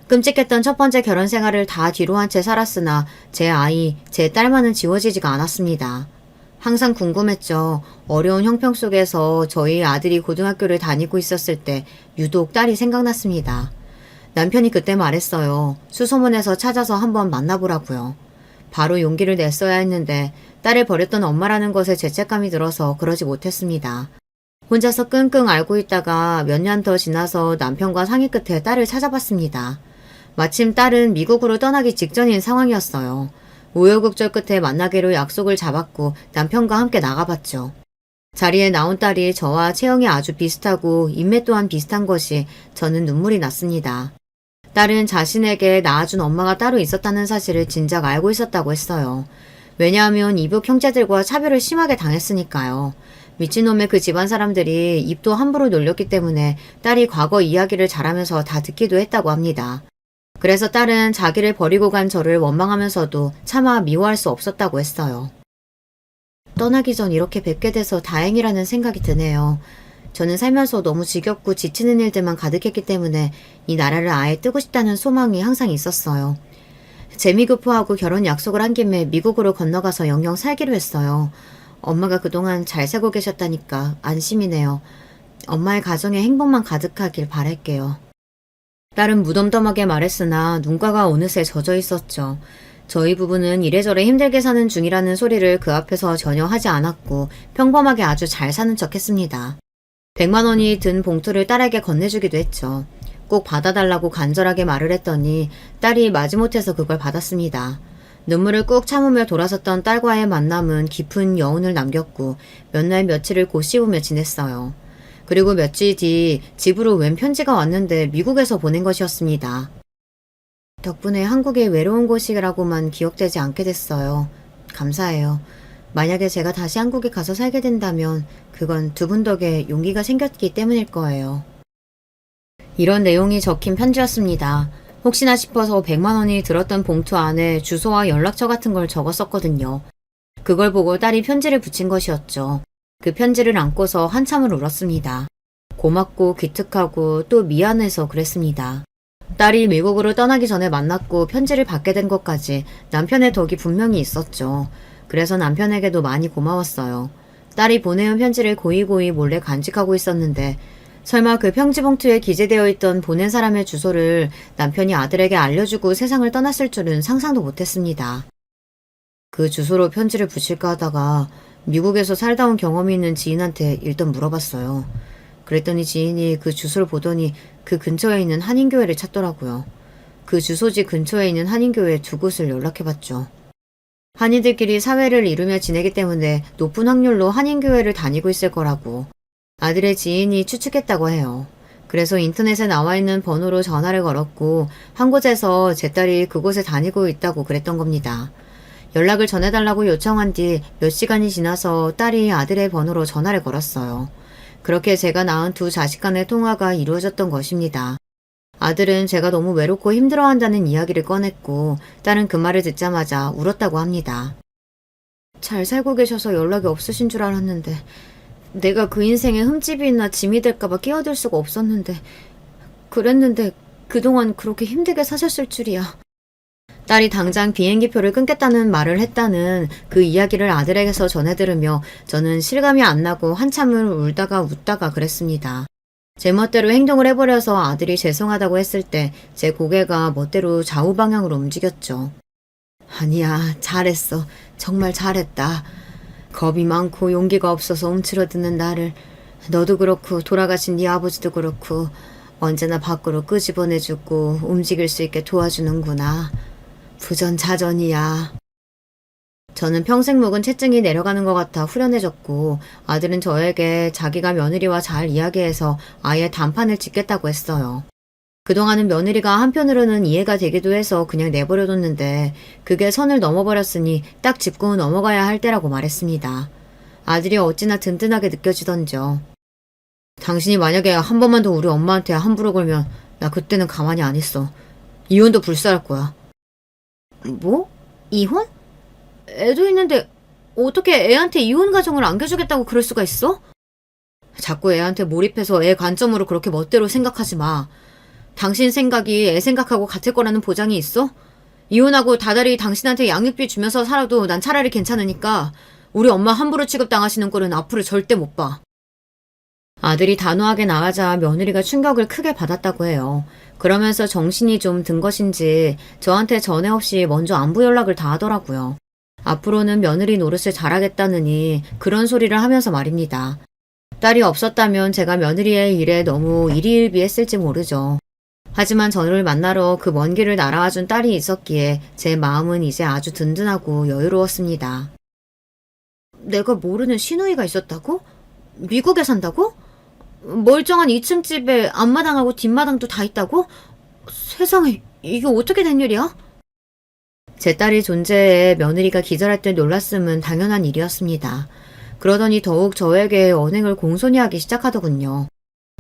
끔찍했던 첫 번째 결혼 생활을 다 뒤로 한 채 살았으나 제 아이, 제 딸만은 지워지지가 않았습니다. 항상 궁금했죠. 어려운 형편 속에서 저희 아들이 고등학교를 다니고 있었을 때 유독 딸이 생각났습니다. 남편이 그때 말했어요. 수소문해서 찾아서 한번 만나보라고요. 바로 용기를 냈어야 했는데 딸을 버렸던 엄마라는 것에 죄책감이 들어서 그러지 못했습니다. 혼자서 끙끙 앓고 있다가 몇 년 더 지나서 남편과 상의 끝에 딸을 찾아봤습니다. 마침 딸은 미국으로 떠나기 직전인 상황이었어요. 우여곡절 끝에 만나기로 약속을 잡았고 남편과 함께 나가봤죠. 자리에 나온 딸이 저와 체형이 아주 비슷하고 인매 또한 비슷한 것이 저는 눈물이 났습니다. 딸은 자신에게 낳아준 엄마가 따로 있었다는 사실을 진작 알고 있었다고 했어요. 왜냐하면 이북 형제들과 차별을 심하게 당했으니까요. 미친놈의 그 집안 사람들이 입도 함부로 놀렸기 때문에 딸이 과거 이야기를 잘하면서 다 듣기도 했다고 합니다. 그래서 딸은 자기를 버리고 간 저를 원망하면서도 차마 미워할 수 없었다고 했어요. 떠나기 전 이렇게 뵙게 돼서 다행이라는 생각이 드네요. 저는 살면서 너무 지겹고 지치는 일들만 가득했기 때문에 이 나라를 아예 뜨고 싶다는 소망이 항상 있었어요. 재미급포하고 결혼 약속을 한 김에 미국으로 건너가서 영영 살기로 했어요. 엄마가 그동안 잘 살고 계셨다니까 안심이네요. 엄마의 가정에 행복만 가득하길 바랄게요. 딸은 무덤덤하게 말했으나 눈가가 어느새 젖어 있었죠. 저희 부부는 이래저래 힘들게 사는 중이라는 소리를 그 앞에서 전혀 하지 않았고 평범하게 아주 잘 사는 척 했습니다. 100만 원이 든 봉투를 딸에게 건네주기도 했죠. 꼭 받아달라고 간절하게 말을 했더니 딸이 마지못해서 그걸 받았습니다. 눈물을 꾹 참으며 돌아섰던 딸과의 만남은 깊은 여운을 남겼고 몇 날 며칠을 곧 씹으며 지냈어요. 그리고 며칠 뒤 집으로 웬 편지가 왔는데 미국에서 보낸 것이었습니다. 덕분에 한국이 외로운 곳이라고만 기억되지 않게 됐어요. 감사해요. 만약에 제가 다시 한국에 가서 살게 된다면 그건 두 분 덕에 용기가 생겼기 때문일 거예요. 이런 내용이 적힌 편지였습니다. 혹시나 싶어서 100만 원이 들었던 봉투 안에 주소와 연락처 같은 걸 적었었거든요. 그걸 보고 딸이 편지를 붙인 것이었죠. 그 편지를 안고서 한참을 울었습니다. 고맙고 기특하고 또 미안해서 그랬습니다. 딸이 미국으로 떠나기 전에 만났고 편지를 받게 된 것까지 남편의 덕이 분명히 있었죠. 그래서 남편에게도 많이 고마웠어요. 딸이 보내온 편지를 고이고이 몰래 간직하고 있었는데 설마 그 편지봉투에 기재되어 있던 보낸 사람의 주소를 남편이 아들에게 알려주고 세상을 떠났을 줄은 상상도 못했습니다. 그 주소로 편지를 붙일까 하다가 미국에서 살다 온 경험이 있는 지인한테 일단 물어봤어요. 그랬더니 지인이 그 주소를 보더니 그 근처에 있는 한인교회를 찾더라고요. 그 주소지 근처에 있는 한인교회 두 곳을 연락해봤죠. 한인들끼리 사회를 이루며 지내기 때문에 높은 확률로 한인교회를 다니고 있을 거라고 아들의 지인이 추측했다고 해요. 그래서 인터넷에 나와 있는 번호로 전화를 걸었고 한 곳에서 제 딸이 그곳에 다니고 있다고 그랬던 겁니다. 연락을 전해달라고 요청한 뒤 몇 시간이 지나서 딸이 아들의 번호로 전화를 걸었어요. 그렇게 제가 낳은 두 자식 간의 통화가 이루어졌던 것입니다. 아들은 제가 너무 외롭고 힘들어한다는 이야기를 꺼냈고 딸은 그 말을 듣자마자 울었다고 합니다. 잘 살고 계셔서 연락이 없으신 줄 알았는데 내가 그 인생에 흠집이나 짐이 될까봐 끼어들 수가 없었는데 그랬는데 그동안 그렇게 힘들게 사셨을 줄이야. 딸이 당장 비행기표를 끊겠다는 말을 했다는 그 이야기를 아들에게서 전해 들으며 저는 실감이 안 나고 한참을 울다가 웃다가 그랬습니다. 제 멋대로 행동을 해버려서 아들이 죄송하다고 했을 때 제 고개가 멋대로 좌우 방향으로 움직였죠. 아니야, 잘했어. 정말 잘했다. 겁이 많고 용기가 없어서 움츠러드는 나를 너도 그렇고 돌아가신 네 아버지도 그렇고 언제나 밖으로 끄집어내주고 움직일 수 있게 도와주는구나. 부전자전이야. 저는 평생 묵은 체증이 내려가는 것 같아 후련해졌고 아들은 저에게 자기가 며느리와 잘 이야기해서 아예 단판을 짓겠다고 했어요. 그동안은 며느리가 한편으로는 이해가 되기도 해서 그냥 내버려뒀는데 그게 선을 넘어버렸으니 딱 짚고 넘어가야 할 때라고 말했습니다. 아들이 어찌나 든든하게 느껴지던지요. 당신이 만약에 한 번만 더 우리 엄마한테 함부로 걸면 나 그때는 가만히 안 있어. 이혼도 불사할 거야. 뭐? 이혼? 애도 있는데 어떻게 애한테 이혼 가정을 안겨주겠다고 그럴 수가 있어? 자꾸 애한테 몰입해서 애 관점으로 그렇게 멋대로 생각하지 마. 당신 생각이 애 생각하고 같을 거라는 보장이 있어? 이혼하고 다달이 당신한테 양육비 주면서 살아도 난 차라리 괜찮으니까 우리 엄마 함부로 취급당하시는 꼴은 앞으로 절대 못 봐. 아들이 단호하게 나가자 며느리가 충격을 크게 받았다고 해요. 그러면서 정신이 좀 든 것인지 저한테 전에 없이 먼저 안부 연락을 다 하더라고요. 앞으로는 며느리 노릇을 잘하겠다느니 그런 소리를 하면서 말입니다. 딸이 없었다면 제가 며느리의 일에 너무 일희일비했을지 모르죠. 하지만 저를 만나러 그 먼 길을 날아와준 딸이 있었기에 제 마음은 이제 아주 든든하고 여유로웠습니다. 내가 모르는 시누이가 있었다고? 미국에 산다고? 멀쩡한 2층 집에 앞마당하고 뒷마당도 다 있다고? 세상에, 이게 어떻게 된 일이야? 제 딸의 존재에 며느리가 기절할 때 놀랐음은 당연한 일이었습니다. 그러더니 더욱 저에게 언행을 공손히 하기 시작하더군요.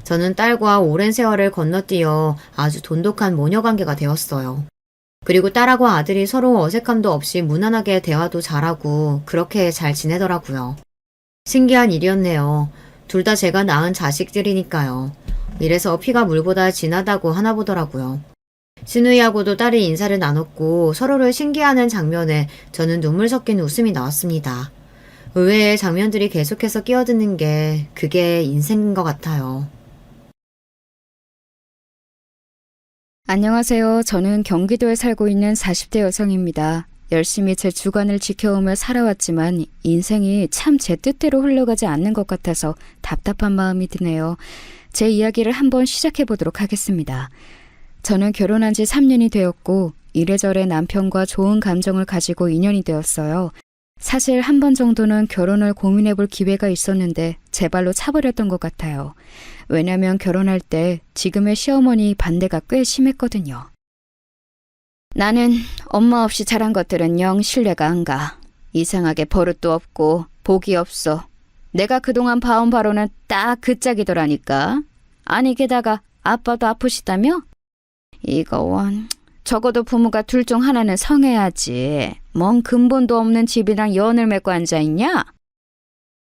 저는 딸과 오랜 세월을 건너뛰어 아주 돈독한 모녀관계가 되었어요. 그리고 딸하고 아들이 서로 어색함도 없이 무난하게 대화도 잘하고 그렇게 잘 지내더라고요. 신기한 일이었네요. 둘 다 제가 낳은 자식들이니까요. 이래서 피가 물보다 진하다고 하나 보더라고요. 시누이하고도 딸이 인사를 나눴고 서로를 신기해하는 장면에 저는 눈물 섞인 웃음이 나왔습니다. 의외의 장면들이 계속해서 끼어드는 게 그게 인생인 것 같아요. 안녕하세요. 저는 경기도에 살고 있는 40대 여성입니다. 열심히 제 주관을 지켜오며 살아왔지만 인생이 참 제 뜻대로 흘러가지 않는 것 같아서 답답한 마음이 드네요. 제 이야기를 한번 시작해 보도록 하겠습니다. 저는 결혼한 지 3년이 되었고 이래저래 남편과 좋은 감정을 가지고 인연이 되었어요. 사실 한 번 정도는 결혼을 고민해 볼 기회가 있었는데 제 발로 차버렸던 것 같아요. 왜냐면 결혼할 때 지금의 시어머니 반대가 꽤 심했거든요. 나는 엄마 없이 자란 것들은 영 신뢰가 안 가. 이상하게 버릇도 없고 복이 없어. 내가 그동안 봐온 바로는 딱 그 짝이더라니까. 아니 게다가 아빠도 아프시다며? 이거 원... 적어도 부모가 둘 중 하나는 성해야지. 뭔 근본도 없는 집이랑 연을 맺고 앉아있냐?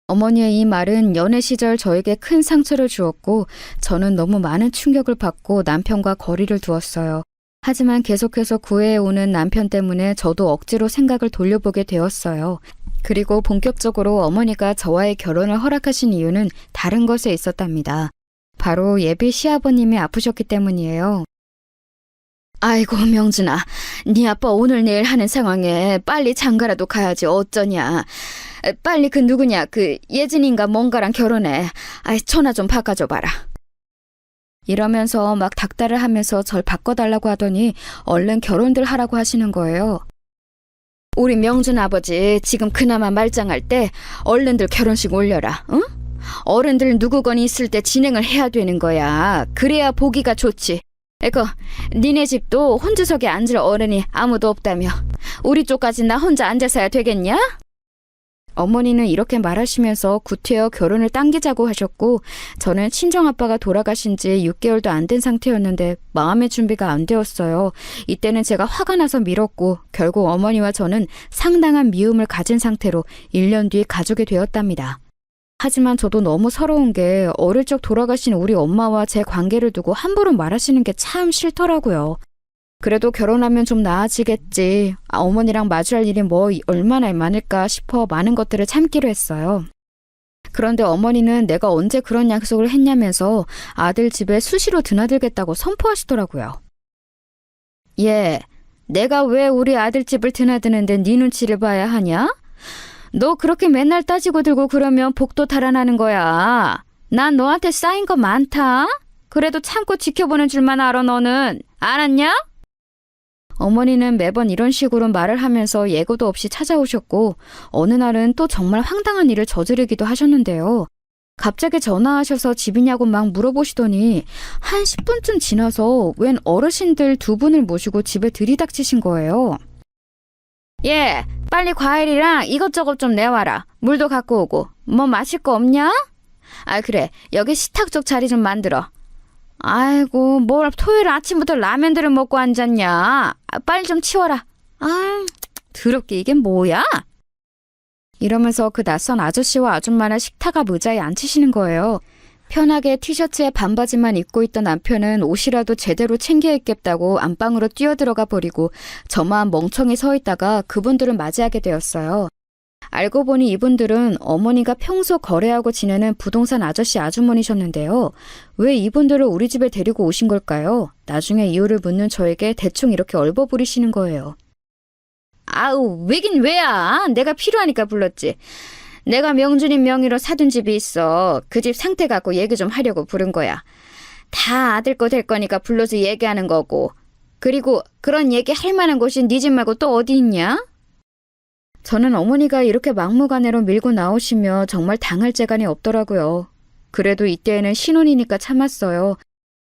어머니의 이 말은 연애 시절 저에게 큰 상처를 주었고 저는 너무 많은 충격을 받고 남편과 거리를 두었어요. 하지만 계속해서 구애해오는 남편 때문에 저도 억지로 생각을 돌려보게 되었어요. 그리고 본격적으로 어머니가 저와의 결혼을 허락하신 이유는 다른 것에 있었답니다. 바로 예비 시아버님이 아프셨기 때문이에요. 아이고 명준아, 네 아빠 오늘 내일 하는 상황에 빨리 장가라도 가야지 어쩌냐. 빨리 그 누구냐, 그 예진인가 뭔가랑 결혼해. 아이 전화 좀 바꿔줘봐라. 이러면서 막 닥달을 하면서 절 바꿔달라고 하더니 얼른 결혼들 하라고 하시는 거예요. 우리 명준 아버지 지금 그나마 말짱할 때 얼른들 결혼식 올려라. 응? 어른들 누구건이 있을 때 진행을 해야 되는 거야. 그래야 보기가 좋지. 에거, 니네 집도 혼주석에 앉을 어른이 아무도 없다며. 우리 쪽까지 나 혼자 앉아서야 되겠냐? 어머니는 이렇게 말하시면서 구태여 결혼을 당기자고 하셨고 저는 친정아빠가 돌아가신 지 6개월도 안 된 상태였는데 마음의 준비가 안 되었어요. 이때는 제가 화가 나서 밀었고 결국 어머니와 저는 상당한 미움을 가진 상태로 1년 뒤 가족이 되었답니다. 하지만 저도 너무 서러운 게 어릴 적 돌아가신 우리 엄마와 제 관계를 두고 함부로 말하시는 게 참 싫더라고요. 그래도 결혼하면 좀 나아지겠지. 어머니랑 마주할 일이 뭐 얼마나 많을까 싶어 많은 것들을 참기로 했어요. 그런데 어머니는 내가 언제 그런 약속을 했냐면서 아들 집에 수시로 드나들겠다고 선포하시더라고요. 얘, 내가 왜 우리 아들 집을 드나드는데 네 눈치를 봐야 하냐? 너 그렇게 맨날 따지고 들고 그러면 복도 달아나는 거야. 난 너한테 쌓인 거 많다. 그래도 참고 지켜보는 줄만 알아 너는. 알았냐? 어머니는 매번 이런 식으로 말을 하면서 예고도 없이 찾아오셨고 어느 날은 또 정말 황당한 일을 저지르기도 하셨는데요. 갑자기 전화하셔서 집이냐고 막 물어보시더니 한 10분쯤 지나서 웬 어르신들 2분을 모시고 집에 들이닥치신 거예요. 예, 빨리 과일이랑 이것저것 좀 내와라. 물도 갖고 오고. 뭐 마실 거 없냐? 아 그래, 여기 식탁 쪽 자리 좀 만들어. 아이고, 뭘 토요일 아침부터 라면들을 먹고 앉았냐. 빨리 좀 치워라. 아, 더럽게 이게 뭐야? 이러면서 그 낯선 아저씨와 아줌마를 식탁 앞 의자에 앉히시는 거예요. 편하게 티셔츠에 반바지만 입고 있던 남편은 옷이라도 제대로 챙겨 입겠다고 안방으로 뛰어들어가 버리고 저만 멍청이 서 있다가 그분들을 맞이하게 되었어요. 알고 보니 이분들은 어머니가 평소 거래하고 지내는 부동산 아저씨 아주머니셨는데요. 왜 이분들을 우리 집에 데리고 오신 걸까요? 나중에 이유를 묻는 저에게 대충 이렇게 얼버무리시는 거예요. 아우, 왜긴 왜야. 내가 필요하니까 불렀지. 내가 명준이 명의로 사둔 집이 있어. 그 집 상태 갖고 얘기 좀 하려고 부른 거야. 다 아들 거 될 거니까 불러서 얘기하는 거고. 그리고 그런 얘기 할 만한 곳이 네 집 말고 또 어디 있냐? 저는 어머니가 이렇게 막무가내로 밀고 나오시며 정말 당할 재간이 없더라고요. 그래도 이때에는 신혼이니까 참았어요.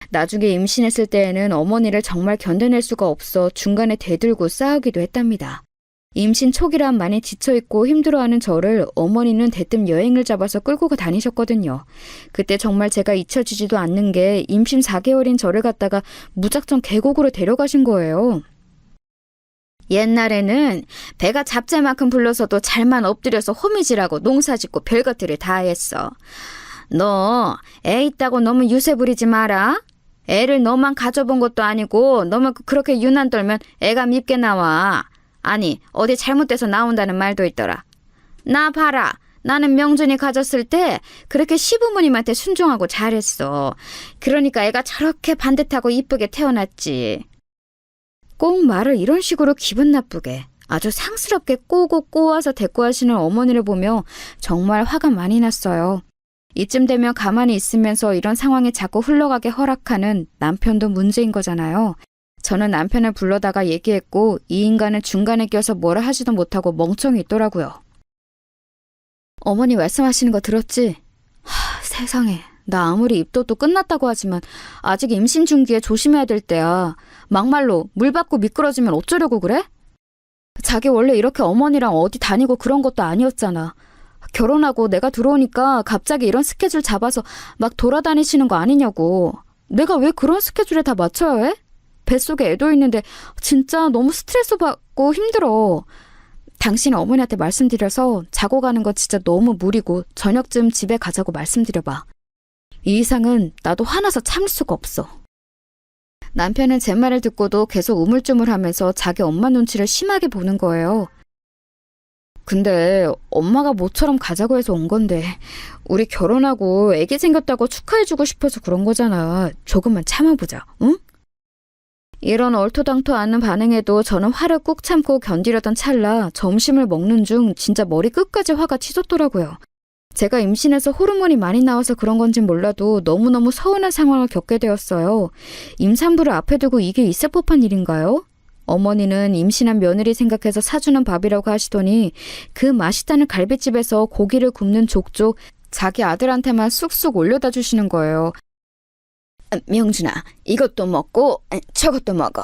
나중에 임신했을 때에는 어머니를 정말 견뎌낼 수가 없어 중간에 대들고 싸우기도 했답니다. 임신 초기란 많이 지쳐있고 힘들어하는 저를 어머니는 대뜸 여행을 잡아서 끌고 다니셨거든요. 그때 정말 제가 잊혀지지도 않는 게 임신 4개월인 저를 갖다가 무작정 계곡으로 데려가신 거예요. 옛날에는 배가 잡채만큼 불러서도 잘만 엎드려서 호미질하고 농사짓고 별것들을 다 했어. 너 애 있다고 너무 유세 부리지 마라. 애를 너만 가져본 것도 아니고 너무 그렇게 유난 떨면 애가 밉게 나와. 아니 어디 잘못돼서 나온다는 말도 있더라. 나 봐라. 나는 명준이 가졌을 때 그렇게 시부모님한테 순종하고 잘했어. 그러니까 애가 저렇게 반듯하고 이쁘게 태어났지. 꼭 말을 이런 식으로 기분 나쁘게 아주 상스럽게 꼬고 꼬아서 대꾸하시는 어머니를 보며 정말 화가 많이 났어요. 이쯤 되면 가만히 있으면서 이런 상황에 자꾸 흘러가게 허락하는 남편도 문제인 거잖아요. 저는 남편을 불러다가 얘기했고 이 인간은 중간에 껴서 뭐라 하지도 못하고 멍청이 있더라고요. 어머니 말씀하시는 거 들었지? 세상에. 나 아무리 입덧도 끝났다고 하지만 아직 임신 중기에 조심해야 될 때야. 막말로 물 받고 미끄러지면 어쩌려고 그래? 자기 원래 이렇게 어머니랑 어디 다니고 그런 것도 아니었잖아. 결혼하고 내가 들어오니까 갑자기 이런 스케줄 잡아서 막 돌아다니시는 거 아니냐고. 내가 왜 그런 스케줄에 다 맞춰야 해? 뱃속에 애도 있는데 진짜 너무 스트레스 받고 힘들어. 당신 어머니한테 말씀드려서 자고 가는 거 진짜 너무 무리고 저녁쯤 집에 가자고 말씀드려봐. 이 이상은 나도 화나서 참을 수가 없어. 남편은 제 말을 듣고도 계속 우물쭈물하면서 자기 엄마 눈치를 심하게 보는 거예요. 근데 엄마가 모처럼 가자고 해서 온 건데 우리 결혼하고 애기 생겼다고 축하해주고 싶어서 그런 거잖아. 조금만 참아보자, 응? 이런 얼토당토 않는 반응에도 저는 화를 꾹 참고 견디려던 찰나 점심을 먹는 중 진짜 머리 끝까지 화가 치솟더라고요. 제가 임신해서 호르몬이 많이 나와서 그런 건진 몰라도 너무너무 서운한 상황을 겪게 되었어요. 임산부를 앞에 두고 이게 있을 법한 일인가요? 어머니는 임신한 며느리 생각해서 사주는 밥이라고 하시더니 그 맛있다는 갈비집에서 고기를 굽는 족족 자기 아들한테만 쑥쑥 올려다 주시는 거예요. 명준아, 이것도 먹고 저것도 먹어.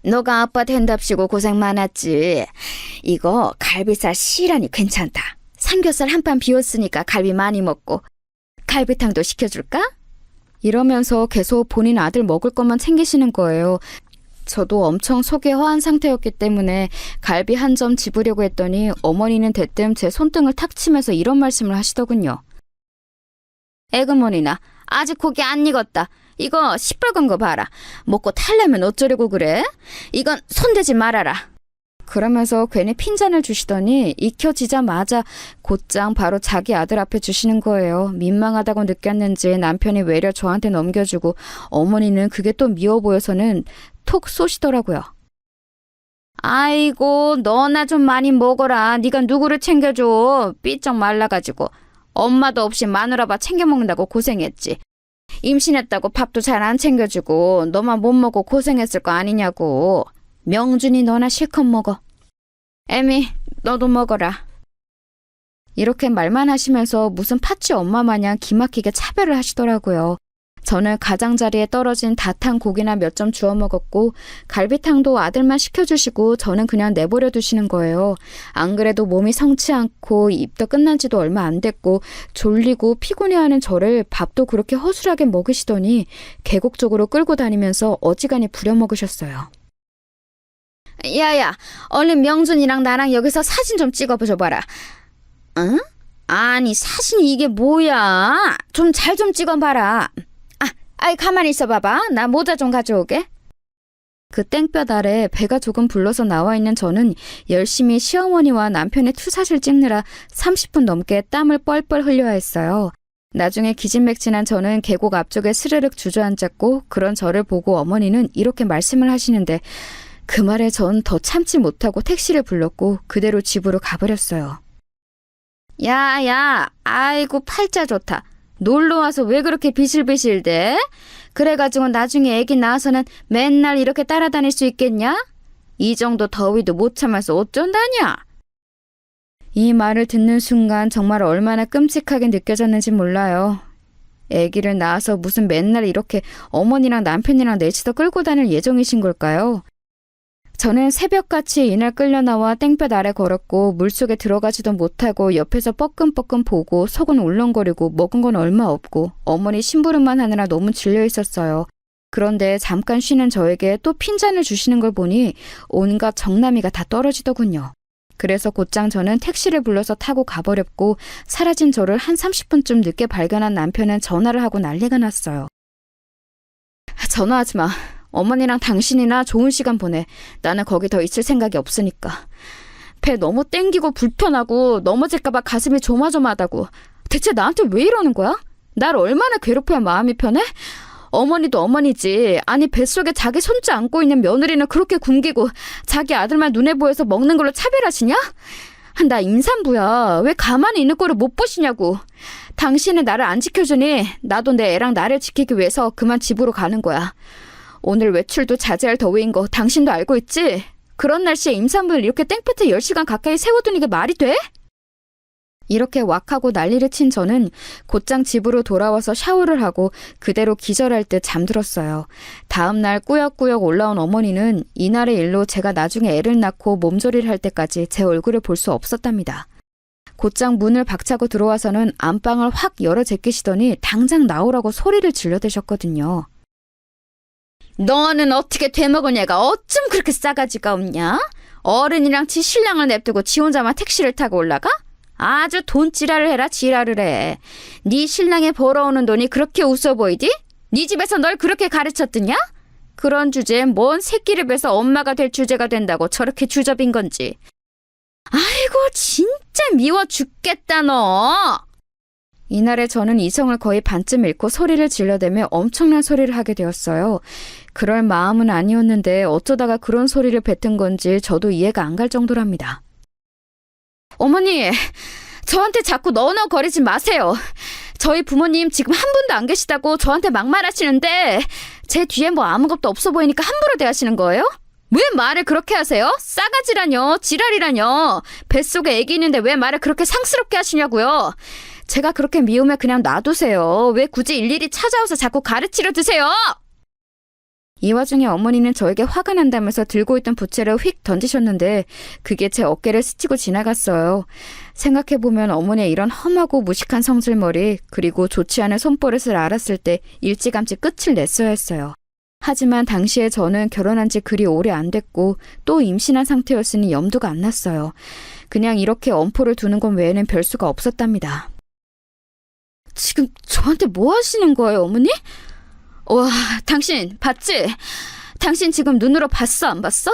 너가 아빠 된답시고 고생 많았지. 이거 갈비살 시라니 괜찮다. 삼겹살 한 판 비웠으니까 갈비 많이 먹고. 갈비탕도 시켜줄까? 이러면서 계속 본인 아들 먹을 것만 챙기시는 거예요. 저도 엄청 속이 허한 상태였기 때문에 갈비 한 점 집으려고 했더니 어머니는 대뜸 제 손등을 탁 치면서 이런 말씀을 하시더군요. 에그머니나 아직 고기 안 익었다. 이거 시뻘건 거 봐라. 먹고 탈려면 어쩌려고 그래? 이건 손대지 말아라. 그러면서 괜히 핀잔을 주시더니 익혀지자마자 곧장 바로 자기 아들 앞에 주시는 거예요. 민망하다고 느꼈는지 남편이 외려 저한테 넘겨주고 어머니는 그게 또 미워 보여서는 톡 쏘시더라고요. 아이고 너나 좀 많이 먹어라. 네가 누구를 챙겨줘. 삐쩍 말라가지고. 엄마도 없이 마누라밥 챙겨 먹는다고 고생했지. 임신했다고 밥도 잘 안 챙겨주고 너만 못 먹고 고생했을 거 아니냐고. 명준이 너나 실컷 먹어. 애미 너도 먹어라. 이렇게 말만 하시면서 무슨 파치 엄마 마냥 기막히게 차별을 하시더라고요. 저는 가장자리에 떨어진 다 탄 고기나 몇 점 주워 먹었고 갈비탕도 아들만 시켜주시고 저는 그냥 내버려 두시는 거예요. 안 그래도 몸이 성치 않고 입도 끝난 지도 얼마 안 됐고 졸리고 피곤해하는 저를 밥도 그렇게 허술하게 먹으시더니 계곡 쪽으로 끌고 다니면서 어지간히 부려먹으셨어요. 야야, 얼른 명준이랑 나랑 여기서 사진 좀 찍어줘봐라. 응? 아니 사진이 이게 뭐야? 좀 잘 좀 찍어봐라. 아이 가만히 있어봐봐. 나 모자 좀 가져오게. 그 땡볕 아래 배가 조금 불러서 나와 있는 저는 열심히 시어머니와 남편의 투샷을 찍느라 30분 넘게 땀을 뻘뻘 흘려야 했어요. 나중에 기진맥진한 저는 계곡 앞쪽에 스르륵 주저앉았고 그런 저를 보고 어머니는 이렇게 말씀을 하시는데 그 말에 전 더 참지 못하고 택시를 불렀고 그대로 집으로 가버렸어요. 야야, 아이고 팔자 좋다. 놀러와서 왜 그렇게 비실비실대? 그래가지고 나중에 애기 낳아서는 맨날 이렇게 따라다닐 수 있겠냐? 이 정도 더위도 못 참아서 어쩐다냐? 이 말을 듣는 순간 정말 얼마나 끔찍하게 느껴졌는지 몰라요. 애기를 낳아서 무슨 맨날 이렇게 어머니랑 남편이랑 넷이서 끌고 다닐 예정이신 걸까요? 저는 새벽같이 이날 끌려 나와 땡볕 아래 걸었고 물속에 들어가지도 못하고 옆에서 뻐끔뻐끔 보고 속은 울렁거리고 먹은 건 얼마 없고 어머니 심부름만 하느라 너무 질려 있었어요. 그런데 잠깐 쉬는 저에게 또 핀잔을 주시는 걸 보니 온갖 정나미가 다 떨어지더군요. 그래서 곧장 저는 택시를 불러서 타고 가버렸고 사라진 저를 한 30분쯤 늦게 발견한 남편은 전화를 하고 난리가 났어요. 전화하지 마. 어머니랑 당신이나 좋은 시간 보내. 나는 거기 더 있을 생각이 없으니까. 배 너무 땡기고 불편하고 넘어질까봐 가슴이 조마조마하다고. 대체 나한테 왜 이러는 거야? 날 얼마나 괴롭혀야 마음이 편해? 어머니도 어머니지. 아니 뱃속에 자기 손자 안고 있는 며느리는 그렇게 굶기고 자기 아들만 눈에 보여서 먹는 걸로 차별하시냐? 나 임산부야. 왜 가만히 있는 꼴을 못 보시냐고. 당신은 나를 안 지켜주니 나도 내 애랑 나를 지키기 위해서 그만 집으로 가는 거야. 오늘 외출도 자제할 더위인 거 당신도 알고 있지? 그런 날씨에 임산부를 이렇게 땡볕에 10시간 가까이 세워두는 게 말이 돼? 이렇게 왁하고 난리를 친 저는 곧장 집으로 돌아와서 샤워를 하고 그대로 기절할 듯 잠들었어요. 다음 날 꾸역꾸역 올라온 어머니는 이날의 일로 제가 나중에 애를 낳고 몸조리를 할 때까지 제 얼굴을 볼 수 없었답니다. 곧장 문을 박차고 들어와서는 안방을 확 열어 제끼시더니 당장 나오라고 소리를 질러대셨거든요. 너는 어떻게 되먹은 애가 어쩜 그렇게 싸가지가 없냐? 어른이랑 지 신랑을 냅두고 지 혼자만 택시를 타고 올라가? 아주 돈 지랄을 해라 지랄을 해. 네 신랑이 벌어오는 돈이 그렇게 웃어 보이디? 네 집에서 널 그렇게 가르쳤더냐? 그런 주제에 뭔 새끼를 뵈서 엄마가 될 주제가 된다고 저렇게 주접인 건지. 아이고 진짜 미워 죽겠다 너. 이날에 저는 이성을 거의 반쯤 잃고 소리를 질러대며 엄청난 소리를 하게 되었어요. 그럴 마음은 아니었는데 어쩌다가 그런 소리를 뱉은 건지 저도 이해가 안 갈 정도랍니다. 어머니, 저한테 자꾸 너너거리지 마세요. 저희 부모님 지금 한 분도 안 계시다고 저한테 막말하시는데 제 뒤에 뭐 아무것도 없어 보이니까 함부로 대하시는 거예요? 왜 말을 그렇게 하세요? 싸가지라뇨, 지랄이라뇨. 뱃속에 애기 있는데 왜 말을 그렇게 상스럽게 하시냐고요. 제가 그렇게 미우면 그냥 놔두세요. 왜 굳이 일일이 찾아와서 자꾸 가르치려 드세요? 이 와중에 어머니는 저에게 화가 난다면서 들고 있던 부채를 휙 던지셨는데 그게 제 어깨를 스치고 지나갔어요. 생각해보면 어머니의 이런 험하고 무식한 성질머리 그리고 좋지 않은 손버릇을 알았을 때 일찌감치 끝을 냈어야 했어요. 하지만 당시에 저는 결혼한 지 그리 오래 안 됐고 또 임신한 상태였으니 염두가 안 났어요. 그냥 이렇게 엄포를 두는 것 외에는 별 수가 없었답니다. 지금 저한테 뭐 하시는 거예요, 어머니? 와, 당신 봤지? 당신 지금 눈으로 봤어, 안 봤어?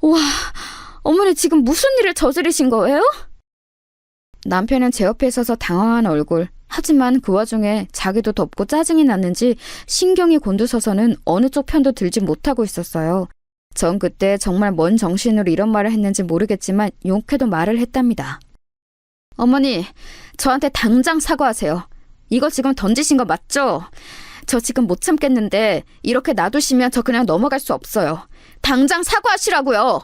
와, 어머니 지금 무슨 일을 저지르신 거예요? 남편은 제 옆에 서서 당황한 얼굴. 하지만 그 와중에 자기도 덥고 짜증이 났는지 신경이 곤두서서는 어느 쪽 편도 들지 못하고 있었어요. 전 그때 정말 뭔 정신으로 이런 말을 했는지 모르겠지만 용케도 말을 했답니다. 어머니, 저한테 당장 사과하세요. 이거 지금 던지신 거 맞죠? 저 지금 못 참겠는데 이렇게 놔두시면 저 그냥 넘어갈 수 없어요. 당장 사과하시라고요.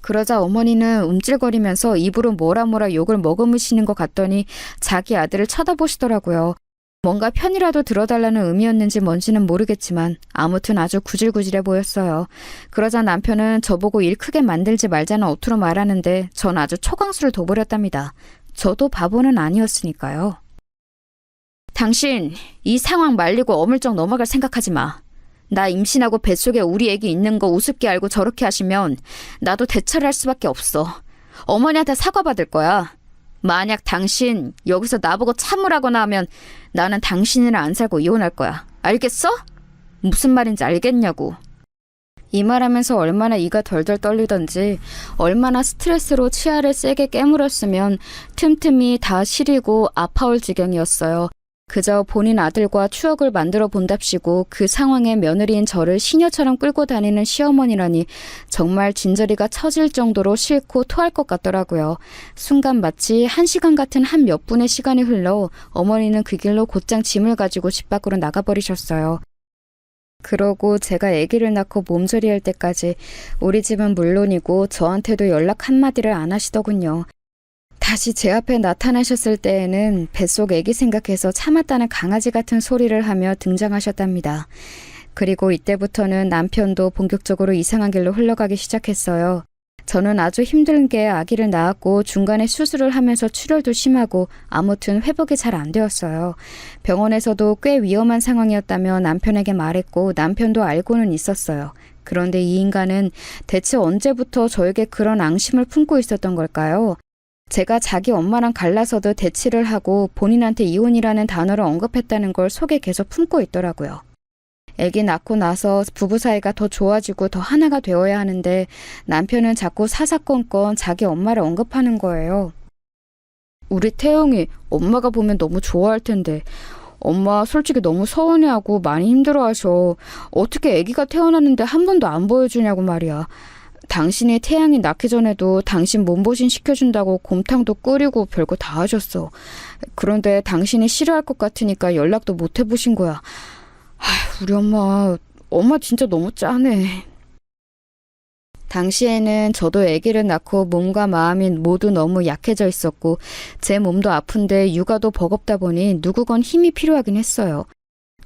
그러자 어머니는 움찔거리면서 입으로 뭐라 욕을 머금으시는 것 같더니 자기 아들을 쳐다보시더라고요. 뭔가 편이라도 들어달라는 의미였는지 뭔지는 모르겠지만 아무튼 아주 구질구질해 보였어요. 그러자 남편은 저보고 일 크게 만들지 말자는 어투로 말하는데 전 아주 초강수를 둬버렸답니다. 저도 바보는 아니었으니까요. 당신 이 상황 말리고 어물쩍 넘어갈 생각하지 마. 나 임신하고 뱃속에 우리 애기 있는 거 우습게 알고 저렇게 하시면 나도 대처를 할 수밖에 없어. 어머니한테 사과받을 거야. 만약 당신 여기서 나보고 참으라거나 하면 나는 당신이랑 안 살고 이혼할 거야. 알겠어? 무슨 말인지 알겠냐고. 이 말하면서 얼마나 이가 덜덜 떨리던지 얼마나 스트레스로 치아를 세게 깨물었으면 틈틈이 다 시리고 아파올 지경이었어요. 그저 본인 아들과 추억을 만들어 본답시고 그 상황에 며느리인 저를 시녀처럼 끌고 다니는 시어머니라니 정말 진저리가 처질 정도로 싫고 토할 것 같더라고요. 순간 마치 1시간 같은 한 몇 분의 시간이 흘러 어머니는 그 길로 곧장 짐을 가지고 집 밖으로 나가버리셨어요. 그러고 제가 아기를 낳고 몸조리할 때까지 우리 집은 물론이고 저한테도 연락 한마디를 안 하시더군요. 다시 제 앞에 나타나셨을 때에는 뱃속 아기 생각해서 참았다는 강아지 같은 소리를 하며 등장하셨답니다. 그리고 이때부터는 남편도 본격적으로 이상한 길로 흘러가기 시작했어요. 저는 아주 힘들게 아기를 낳았고 중간에 수술을 하면서 출혈도 심하고 아무튼 회복이 잘 안 되었어요. 병원에서도 꽤 위험한 상황이었다며 남편에게 말했고 남편도 알고는 있었어요. 그런데 이 인간은 대체 언제부터 저에게 그런 앙심을 품고 있었던 걸까요? 제가 자기 엄마랑 갈라서도 대치를 하고 본인한테 이혼이라는 단어를 언급했다는 걸 속에 계속 품고 있더라고요. 아기 낳고 나서 부부 사이가 더 좋아지고 더 하나가 되어야 하는데 남편은 자꾸 사사건건 자기 엄마를 언급하는 거예요. 우리 태영이 엄마가 보면 너무 좋아할 텐데 엄마 솔직히 너무 서운해하고 많이 힘들어하셔. 어떻게 아기가 태어났는데 한 번도 안 보여주냐고 말이야. 당신이 태양이 낳기 전에도 당신 몸보신 시켜준다고 곰탕도 끓이고 별거 다 하셨어. 그런데 당신이 싫어할 것 같으니까 연락도 못 해보신 거야. 우리 엄마 진짜 너무 짠해. 당시에는 저도 아기를 낳고 몸과 마음이 모두 너무 약해져 있었고 제 몸도 아픈데 육아도 버겁다 보니 누구건 힘이 필요하긴 했어요.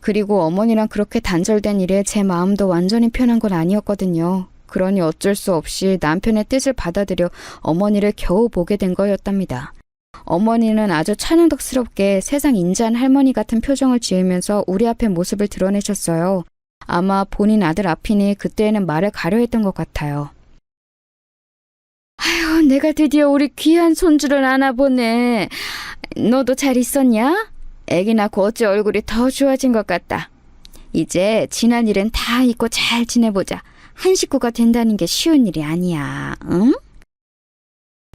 그리고 어머니랑 그렇게 단절된 일에 제 마음도 완전히 편한 건 아니었거든요. 그러니 어쩔 수 없이 남편의 뜻을 받아들여 어머니를 겨우 보게 된 거였답니다. 어머니는 아주 찬양덕스럽게 세상 인자한 할머니 같은 표정을 지으면서 우리 앞에 모습을 드러내셨어요. 아마 본인 아들 앞이니 그때에는 말을 가려 했던 것 같아요. 아휴, 내가 드디어 우리 귀한 손주를 안아보네. 너도 잘 있었냐? 애기 낳고 어째 얼굴이 더 좋아진 것 같다. 이제 지난 일은 다 잊고 잘 지내보자. 한 식구가 된다는 게 쉬운 일이 아니야, 응?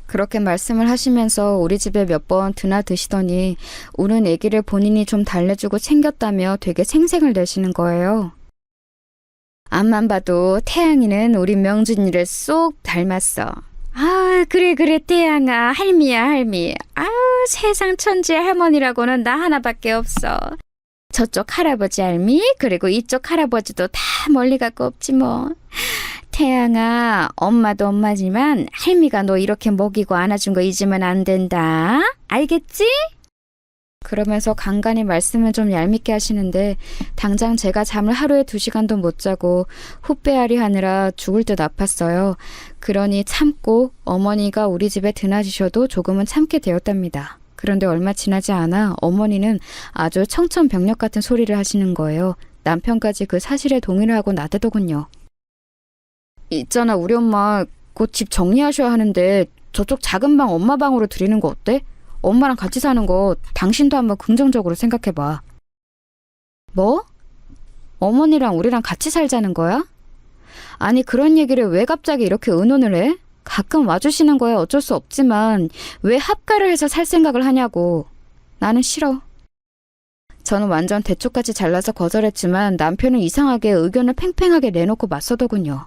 그렇게 말씀을 하시면서 우리 집에 몇 번 드나드시더니 우는 아기를 본인이 좀 달래주고 챙겼다며 되게 생색을 내시는 거예요. 앞만 봐도 태양이는 우리 명준이를 쏙 닮았어. 아, 그래, 태양아, 할미야, 할미. 아, 세상 천지의 할머니라고는 나 하나밖에 없어. 저쪽 할아버지 할미, 그리고 이쪽 할아버지도 다 멀리 갖고 없지 뭐. 태양아, 엄마도 엄마지만 할미가 너 이렇게 먹이고 안아준 거 잊으면 안 된다. 알겠지? 그러면서 간간히 말씀을 좀 얄밉게 하시는데 당장 제가 잠을 하루에 2시간도 못 자고 훗배앓이 하느라 죽을 듯 아팠어요. 그러니 참고 어머니가 우리 집에 드나지셔도 조금은 참게 되었답니다. 그런데 얼마 지나지 않아 어머니는 아주 청천벽력 같은 소리를 하시는 거예요. 남편까지 그 사실에 동의를 하고 나대더군요. 있잖아, 우리 엄마 곧 집 정리하셔야 하는데 저쪽 작은 방 엄마 방으로 드리는 거 어때? 엄마랑 같이 사는 거 당신도 한번 긍정적으로 생각해봐. 뭐? 어머니랑 우리랑 같이 살자는 거야? 아니, 그런 얘기를 왜 갑자기 이렇게 의논을 해? 가끔 와주시는 거야 어쩔 수 없지만 왜 합가를 해서 살 생각을 하냐고. 나는 싫어. 저는 완전 대쪽같이 잘라서 거절했지만 남편은 이상하게 의견을 팽팽하게 내놓고 맞서더군요.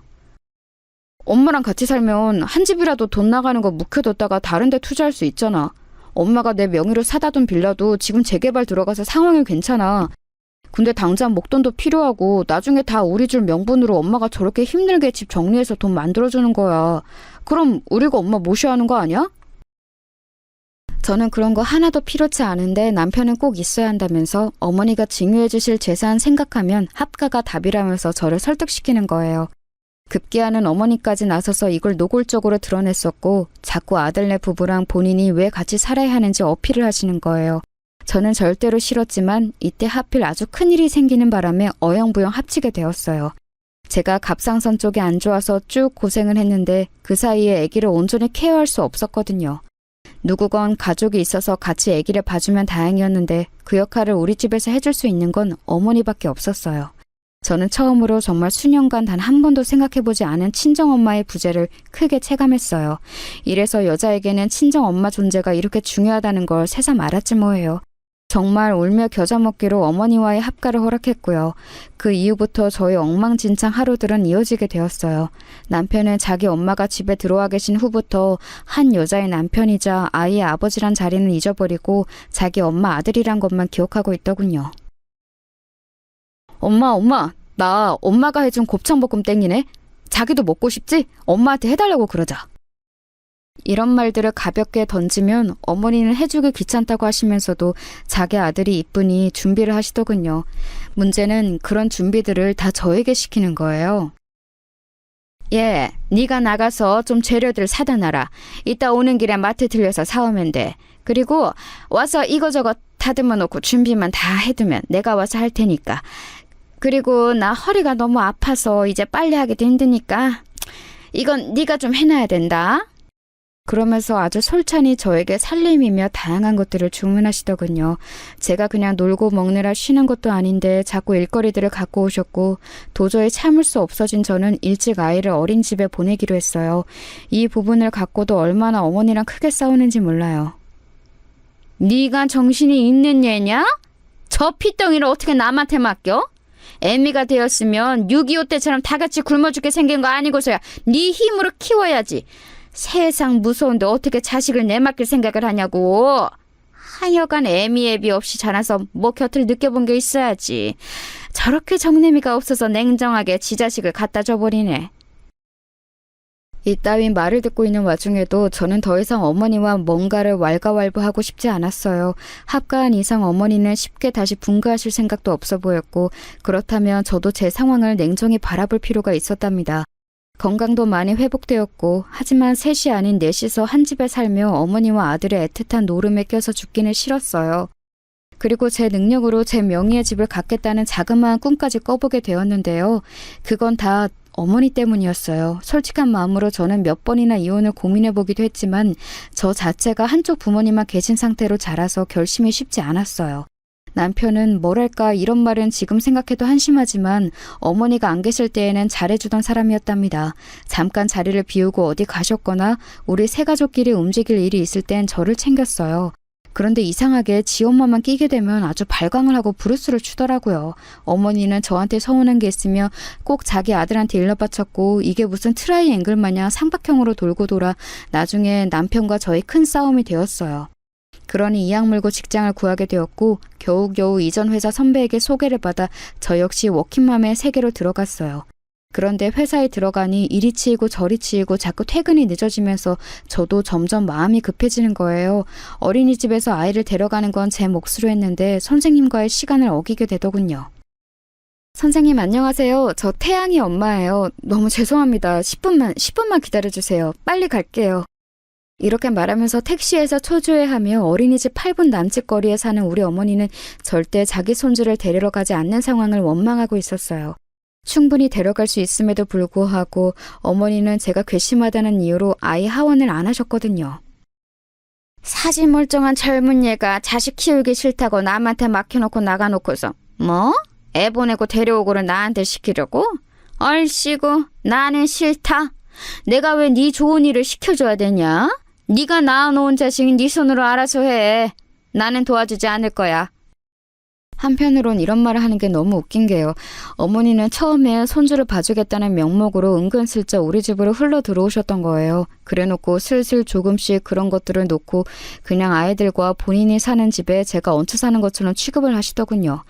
엄마랑 같이 살면 한 집이라도 돈 나가는 거 묵혀뒀다가 다른 데 투자할 수 있잖아. 엄마가 내 명의로 사다 둔 빌라도 지금 재개발 들어가서 상황이 괜찮아. 근데 당장 목돈도 필요하고 나중에 다 우리 줄 명분으로 엄마가 저렇게 힘들게 집 정리해서 돈 만들어주는 거야. 그럼 우리가 엄마 모셔야 하는 거 아니야? 저는 그런 거 하나도 필요치 않은데 남편은 꼭 있어야 한다면서 어머니가 증여해 주실 재산 생각하면 합가가 답이라면서 저를 설득시키는 거예요. 급기야는 어머니까지 나서서 이걸 노골적으로 드러냈었고 자꾸 아들네 부부랑 본인이 왜 같이 살아야 하는지 어필을 하시는 거예요. 저는 절대로 싫었지만 이때 하필 아주 큰일이 생기는 바람에 어영부영 합치게 되었어요. 제가 갑상선 쪽이 안 좋아서 쭉 고생을 했는데 그 사이에 아기를 온전히 케어할 수 없었거든요. 누구건 가족이 있어서 같이 아기를 봐주면 다행이었는데 그 역할을 우리 집에서 해줄 수 있는 건 어머니밖에 없었어요. 저는 처음으로 정말 수년간 단 한 번도 생각해보지 않은 친정엄마의 부재를 크게 체감했어요. 이래서 여자에게는 친정엄마 존재가 이렇게 중요하다는 걸 새삼 알았지 뭐예요. 정말 울며 겨자 먹기로 어머니와의 합가를 허락했고요. 그 이후부터 저희 엉망진창 하루들은 이어지게 되었어요. 남편은 자기 엄마가 집에 들어와 계신 후부터 한 여자의 남편이자 아이의 아버지란 자리는 잊어버리고 자기 엄마 아들이란 것만 기억하고 있더군요. 엄마, 나 엄마가 해준 곱창볶음 땡기네. 자기도 먹고 싶지? 엄마한테 해달라고 그러자. 이런 말들을 가볍게 던지면 어머니는 해주기 귀찮다고 하시면서도 자기 아들이 이쁘니 준비를 하시더군요. 문제는 그런 준비들을 다 저에게 시키는 거예요. 예, 네가 나가서 좀 재료들 사다 놔라. 이따 오는 길에 마트 들려서 사오면 돼. 그리고 와서 이거저거 다듬어 놓고 준비만 다 해두면 내가 와서 할 테니까. 그리고 나 허리가 너무 아파서 이제 빨리 하기도 힘드니까 이건 네가 좀 해놔야 된다. 그러면서 아주 솔찬히 저에게 살림이며 다양한 것들을 주문하시더군요. 제가 그냥 놀고 먹느라 쉬는 것도 아닌데 자꾸 일거리들을 갖고 오셨고 도저히 참을 수 없어진 저는 일찍 아이를 어린이집에 보내기로 했어요. 이 부분을 갖고도 얼마나 어머니랑 크게 싸우는지 몰라요. 네가 정신이 있는 얘냐? 저 피덩이를 어떻게 남한테 맡겨? 애미가 되었으면 6.25 때처럼 다 같이 굶어 죽게 생긴 거 아니고서야 네 힘으로 키워야지. 세상 무서운데 어떻게 자식을 내맡길 생각을 하냐고. 하여간 애비 없이 자라서 뭐 곁을 느껴본 게 있어야지. 저렇게 정내미가 없어서 냉정하게 지 자식을 갖다 줘버리네. 이따윈 말을 듣고 있는 와중에도 저는 더 이상 어머니와 뭔가를 왈가왈부하고 싶지 않았어요. 합가한 이상 어머니는 쉽게 다시 분가하실 생각도 없어 보였고 그렇다면 저도 제 상황을 냉정히 바라볼 필요가 있었답니다. 건강도 많이 회복되었고 하지만 셋이 아닌 넷이서 한 집에 살며 어머니와 아들의 애틋한 노름에 껴서 죽기는 싫었어요. 그리고 제 능력으로 제 명의의 집을 갖겠다는 자그마한 꿈까지 꿔보게 되었는데요. 그건 다 어머니 때문이었어요. 솔직한 마음으로 저는 몇 번이나 이혼을 고민해보기도 했지만 저 자체가 한쪽 부모님만 계신 상태로 자라서 결심이 쉽지 않았어요. 남편은 뭐랄까 이런 말은 지금 생각해도 한심하지만 어머니가 안 계실 때에는 잘해주던 사람이었답니다. 잠깐 자리를 비우고 어디 가셨거나 우리 세 가족끼리 움직일 일이 있을 땐 저를 챙겼어요. 그런데 이상하게 지 엄마만 끼게 되면 아주 발광을 하고 브루스를 추더라고요. 어머니는 저한테 서운한 게 있으며 꼭 자기 아들한테 일러 바쳤고 이게 무슨 트라이앵글 마냥 삼각형으로 돌고 돌아 나중에 남편과 저희 큰 싸움이 되었어요. 그러니 이악 물고 직장을 구하게 되었고 겨우겨우 이전 회사 선배에게 소개를 받아 저 역시 워킹맘의 세계로 들어갔어요. 그런데 회사에 들어가니 이리 치이고 저리 치이고 자꾸 퇴근이 늦어지면서 저도 점점 마음이 급해지는 거예요. 어린이집에서 아이를 데려가는 건 제 몫으로 했는데 선생님과의 시간을 어기게 되더군요. 선생님 안녕하세요. 저 태양이 엄마예요. 너무 죄송합니다. 10분만 기다려주세요. 빨리 갈게요. 이렇게 말하면서 택시에서 초조해하며 어린이집 8분 남짓 거리에 사는 우리 어머니는 절대 자기 손주를 데리러 가지 않는 상황을 원망하고 있었어요. 충분히 데려갈 수 있음에도 불구하고 어머니는 제가 괘씸하다는 이유로 아이 하원을 안 하셨거든요. 사지 멀쩡한 젊은 얘가 자식 키우기 싫다고 남한테 맡겨놓고 나가놓고서 뭐? 애 보내고 데려오고를 나한테 시키려고? 얼씨구 나는 싫다. 내가 왜 네 좋은 일을 시켜줘야 되냐? 네가 낳아놓은 자식 네 손으로 알아서 해. 나는 도와주지 않을 거야. 한편으론 이런 말을 하는 게 너무 웃긴 게요. 어머니는 처음에 손주를 봐주겠다는 명목으로 은근슬쩍 우리 집으로 흘러 들어오셨던 거예요. 그래놓고 슬슬 조금씩 그런 것들을 놓고 그냥 아이들과 본인이 사는 집에 제가 얹혀 사는 것처럼 취급을 하시더군요.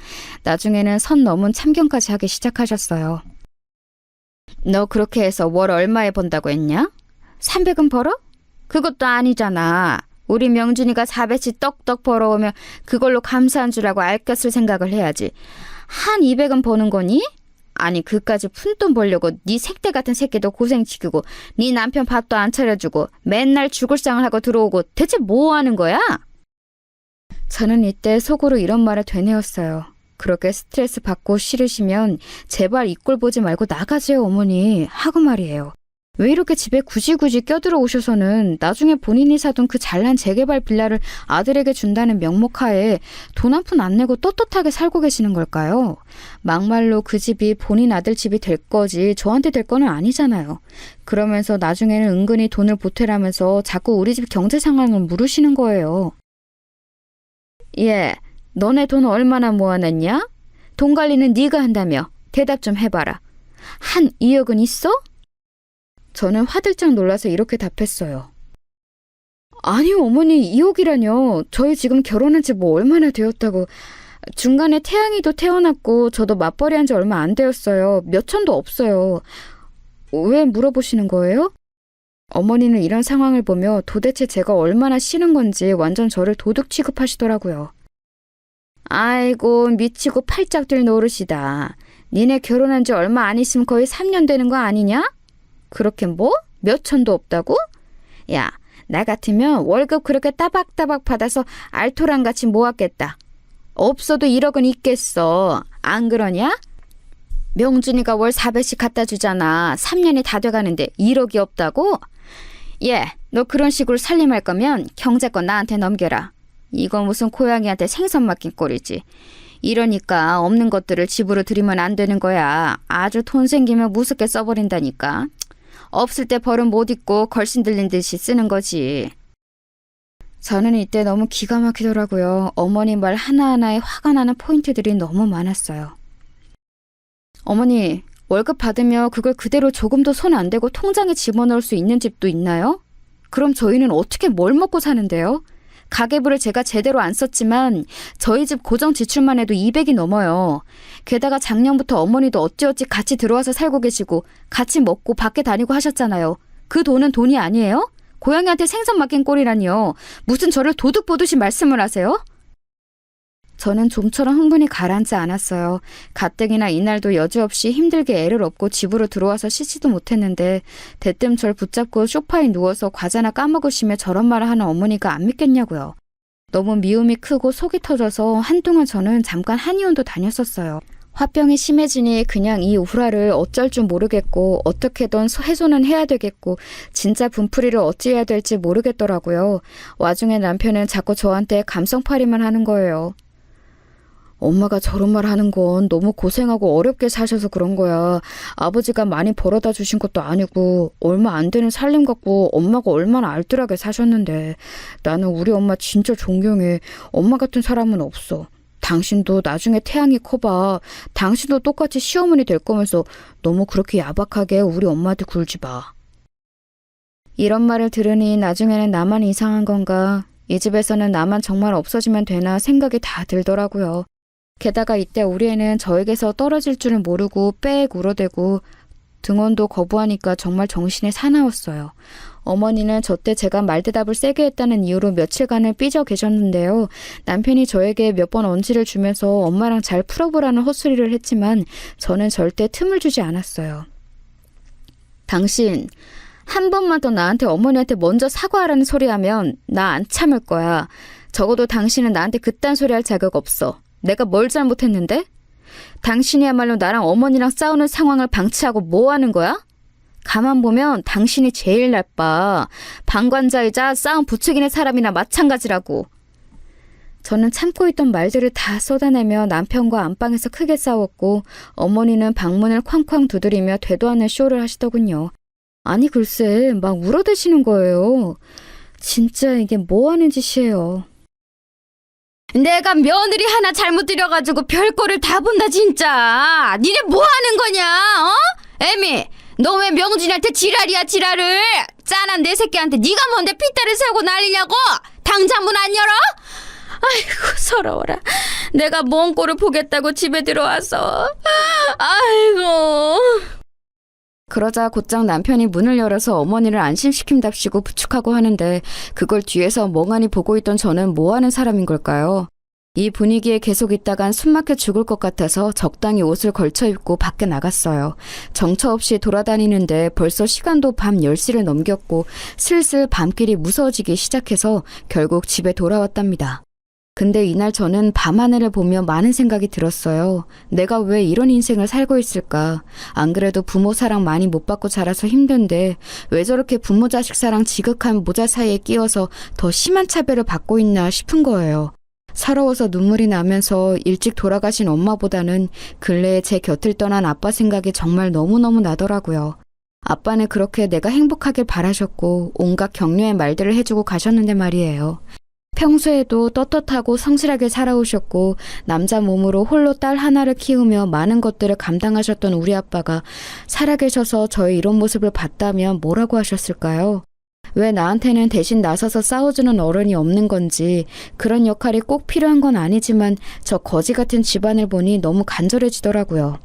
나중에는 선 넘은 참견까지 하기 시작하셨어요. 너 그렇게 해서 월 얼마에 번다고 했냐? 300은 벌어? 그것도 아니잖아. 우리 명준이가 400씩 떡떡 벌어오면 그걸로 감사한 줄 알고 아껴쓸 생각을 해야지. 한 200은 버는 거니? 아니 그까지 푼돈 벌려고 네 색대 같은 새끼도 고생시키고 네 남편 밥도 안 차려주고 맨날 죽을상을 하고 들어오고 대체 뭐 하는 거야? 저는 이때 속으로 이런 말을 되뇌었어요. 그렇게 스트레스 받고 싫으시면 제발 이 꼴 보지 말고 나가세요 어머니 하고 말이에요. 왜 이렇게 집에 굳이 껴들어 오셔서는 나중에 본인이 사둔 그 잘난 재개발 빌라를 아들에게 준다는 명목하에 돈 한 푼 안 내고 떳떳하게 살고 계시는 걸까요? 막말로 그 집이 본인 아들 집이 될 거지 저한테 될 거는 아니잖아요. 그러면서 나중에는 은근히 돈을 보태라면서 자꾸 우리 집 경제 상황을 물으시는 거예요. 예, 너네 돈 얼마나 모아놨냐? 돈 관리는 네가 한다며. 대답 좀 해봐라. 한 2억은 있어? 저는 화들짝 놀라서 이렇게 답했어요. 아니요, 어머니, 2억이라뇨. 저희 지금 결혼한 지 뭐 얼마나 되었다고. 중간에 태양이도 태어났고 저도 맞벌이 한 지 얼마 안 되었어요. 몇 천도 없어요. 왜 물어보시는 거예요? 어머니는 이런 상황을 보며 도대체 제가 얼마나 싫은 건지 완전 저를 도둑 취급하시더라고요. 아이고, 미치고 팔짝 뛸 노릇이다. 니네 결혼한 지 얼마 안 있으면 거의 3년 되는 거 아니냐? 그렇게 뭐? 몇 천도 없다고? 야, 나 같으면 월급 그렇게 따박따박 받아서 알토란같이 모았겠다. 없어도 1억은 있겠어. 안 그러냐? 명준이가 월 400씩 갖다 주잖아. 3년이 다 돼가는데 1억이 없다고? 예, 너 그런 식으로 살림할 거면 경제권 나한테 넘겨라. 이거 무슨 고양이한테 생선 맡긴 꼴이지. 이러니까 없는 것들을 집으로 들이면 안 되는 거야. 아주 돈 생기면 무섭게 써버린다니까. 없을 때 벌은 못 입고 걸신 들린 듯이 쓰는 거지. 저는 이때 너무 기가 막히더라고요. 어머니 말 하나하나에 화가 나는 포인트들이 너무 많았어요. 어머니, 월급 받으며 그걸 그대로 조금도 손 안 대고 통장에 집어넣을 수 있는 집도 있나요? 그럼 저희는 어떻게 뭘 먹고 사는데요? 가계부를 제가 제대로 안 썼지만 저희 집 고정 지출만 해도 200이 넘어요. 게다가 작년부터 어머니도 어찌어찌 같이 들어와서 살고 계시고 같이 먹고 밖에 다니고 하셨잖아요. 그 돈은 돈이 아니에요? 고양이한테 생선 맡긴 꼴이라니요. 무슨 저를 도둑 보듯이 말씀을 하세요? 저는 좀처럼 흥분이 가라앉지 않았어요. 가뜩이나 이날도 여지없이 힘들게 애를 업고 집으로 들어와서 씻지도 못했는데 대뜸 절 붙잡고 소파에 누워서 과자나 까먹으시며 저런 말을 하는 어머니가 안 믿겠냐고요. 너무 미움이 크고 속이 터져서 한동안 저는 잠깐 한의원도 다녔었어요. 화병이 심해지니 그냥 이 우라를 어쩔 줄 모르겠고 어떻게든 해소는 해야 되겠고 진짜 분풀이를 어찌해야 될지 모르겠더라고요. 와중에 남편은 자꾸 저한테 감성팔이만 하는 거예요. 엄마가 저런 말 하는 건 너무 고생하고 어렵게 사셔서 그런 거야. 아버지가 많이 벌어다 주신 것도 아니고 얼마 안 되는 살림 갖고 엄마가 얼마나 알뜰하게 사셨는데 나는 우리 엄마 진짜 존경해. 엄마 같은 사람은 없어. 당신도 나중에 태양이 커봐. 당신도 똑같이 시어머니 될 거면서 너무 그렇게 야박하게 우리 엄마한테 굴지 마. 이런 말을 들으니 나중에는 나만 이상한 건가? 이 집에서는 나만 정말 없어지면 되나 생각이 다 들더라고요. 게다가 이때 우리 애는 저에게서 떨어질 줄을 모르고 빽 울어대고 등원도 거부하니까 정말 정신이 사나웠어요. 어머니는 저때 제가 말대답을 세게 했다는 이유로 며칠간을 삐져 계셨는데요. 남편이 저에게 몇 번 언지를 주면서 엄마랑 잘 풀어보라는 헛소리를 했지만 저는 절대 틈을 주지 않았어요. 당신 한 번만 더 나한테 어머니한테 먼저 사과하라는 소리 하면 나 안 참을 거야. 적어도 당신은 나한테 그딴 소리 할 자격 없어. 내가 뭘 잘못했는데? 당신이야말로 나랑 어머니랑 싸우는 상황을 방치하고 뭐 하는 거야? 가만 보면 당신이 제일 나빠. 방관자이자 싸움 부추기는 사람이나 마찬가지라고. 저는 참고 있던 말들을 다 쏟아내며 남편과 안방에서 크게 싸웠고 어머니는 방문을 쾅쾅 두드리며 되도 않는 쇼를 하시더군요. 아니 글쎄 막 울어대시는 거예요. 진짜 이게 뭐 하는 짓이에요. 내가 며느리 하나 잘못 들여가지고 별꼴을 다 본다 진짜. 니네 뭐 하는 거냐? 어? 애미, 너 왜 명준이한테 지랄이야 지랄을. 짠한 내 새끼한테 네가 뭔데 핏대를 세우고 난리냐고. 당장 문 안 열어? 아이고 서러워라. 내가 뭔 꼴을 보겠다고 집에 들어와서. 아이고. 그러자 곧장 남편이 문을 열어서 어머니를 안심시킨답시고 부축하고 하는데 그걸 뒤에서 멍하니 보고 있던 저는 뭐 하는 사람인 걸까요? 이 분위기에 계속 있다간 숨막혀 죽을 것 같아서 적당히 옷을 걸쳐 입고 밖에 나갔어요. 정처 없이 돌아다니는데 벌써 시간도 밤 10시를 넘겼고 슬슬 밤길이 무서워지기 시작해서 결국 집에 돌아왔답니다. 근데 이날 저는 밤하늘을 보며 많은 생각이 들었어요. 내가 왜 이런 인생을 살고 있을까? 안 그래도 부모 사랑 많이 못 받고 자라서 힘든데 왜 저렇게 부모 자식 사랑 지극한 모자 사이에 끼어서 더 심한 차별을 받고 있나 싶은 거예요. 서러워서 눈물이 나면서 일찍 돌아가신 엄마보다는 근래에 제 곁을 떠난 아빠 생각이 정말 너무너무 나더라고요. 아빠는 그렇게 내가 행복하길 바라셨고 온갖 격려의 말들을 해주고 가셨는데 말이에요. 평소에도 떳떳하고 성실하게 살아오셨고 남자 몸으로 홀로 딸 하나를 키우며 많은 것들을 감당하셨던 우리 아빠가 살아계셔서 저의 이런 모습을 봤다면 뭐라고 하셨을까요? 왜 나한테는 대신 나서서 싸워주는 어른이 없는 건지, 그런 역할이 꼭 필요한 건 아니지만 저 거지 같은 집안을 보니 너무 간절해지더라고요.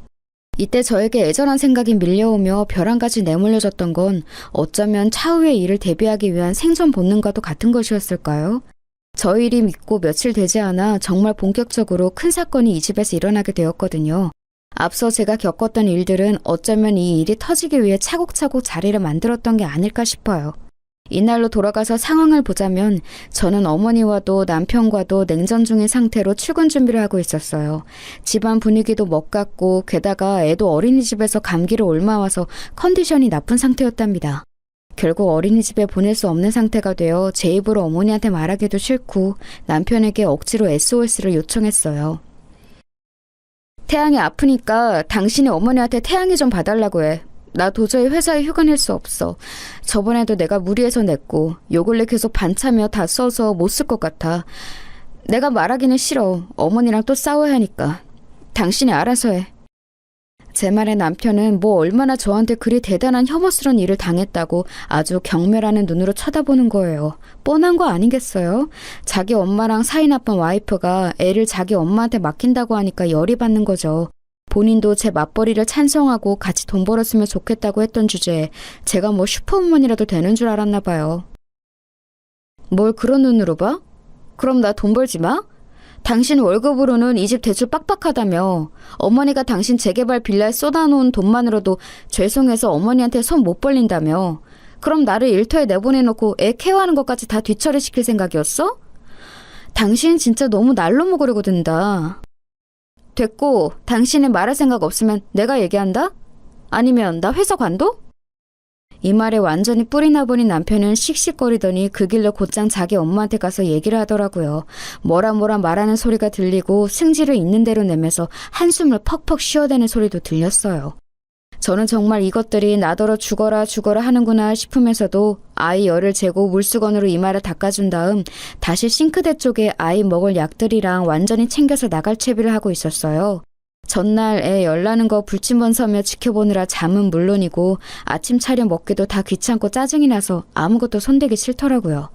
이때 저에게 애절한 생각이 밀려오며 별 한 가지 내몰려졌던 건 어쩌면 차후의 일을 대비하기 위한 생존 본능과도 같은 것이었을까요? 저 일이 믿고 며칠 되지 않아 정말 본격적으로 큰 사건이 이 집에서 일어나게 되었거든요. 앞서 제가 겪었던 일들은 어쩌면 이 일이 터지기 위해 차곡차곡 자리를 만들었던 게 아닐까 싶어요. 이날로 돌아가서 상황을 보자면 저는 어머니와도 남편과도 냉전 중인 상태로 출근 준비를 하고 있었어요. 집안 분위기도 먹같고 게다가 애도 어린이집에서 감기를 옮아와서 컨디션이 나쁜 상태였답니다. 결국 어린이집에 보낼 수 없는 상태가 되어 제 입으로 어머니한테 말하기도 싫고 남편에게 억지로 SOS를 요청했어요. 태양이 아프니까 당신이 어머니한테 태양이 좀 봐달라고 해. 나 도저히 회사에 휴가 낼 수 없어. 저번에도 내가 무리해서 냈고 요 근래 계속 반차며 다 써서 못 쓸 것 같아. 내가 말하기는 싫어. 어머니랑 또 싸워야 하니까. 당신이 알아서 해. 제 말에 남편은 뭐 얼마나 저한테 그리 대단한 혐오스러운 일을 당했다고 아주 경멸하는 눈으로 쳐다보는 거예요. 뻔한 거 아니겠어요? 자기 엄마랑 사이 나쁜 와이프가 애를 자기 엄마한테 맡긴다고 하니까 열이 받는 거죠. 본인도 제 맞벌이를 찬성하고 같이 돈 벌었으면 좋겠다고 했던 주제에 제가 뭐 슈퍼우먼이라도 되는 줄 알았나 봐요. 뭘 그런 눈으로 봐? 그럼 나 돈 벌지 마? 당신 월급으로는 이 집 대출 빡빡하다며. 어머니가 당신 재개발 빌라에 쏟아놓은 돈만으로도 죄송해서 어머니한테 손 못 벌린다며. 그럼 나를 일터에 내보내놓고 애 케어하는 것까지 다 뒤처리시킬 생각이었어? 당신 진짜 너무 날로 먹으려고 든다. 됐고, 당신이 말할 생각 없으면 내가 얘기한다? 아니면 나 회사 관둬? 이 말에 완전히 뿔이 나버린 남편은 씩씩거리더니 그 길로 곧장 자기 엄마한테 가서 얘기를 하더라고요. 뭐라 말하는 소리가 들리고 승질을 있는 대로 내면서 한숨을 퍽퍽 쉬어대는 소리도 들렸어요. 저는 정말 이것들이 나더러 죽어라 하는구나 싶으면서도 아이 열을 재고 물수건으로 이마를 닦아준 다음 다시 싱크대 쪽에 아이 먹을 약들이랑 완전히 챙겨서 나갈 채비를 하고 있었어요. 전날 애 열나는 거 불침번 서며 지켜보느라 잠은 물론이고 아침 차려 먹기도 다 귀찮고 짜증이 나서 아무것도 손대기 싫더라고요.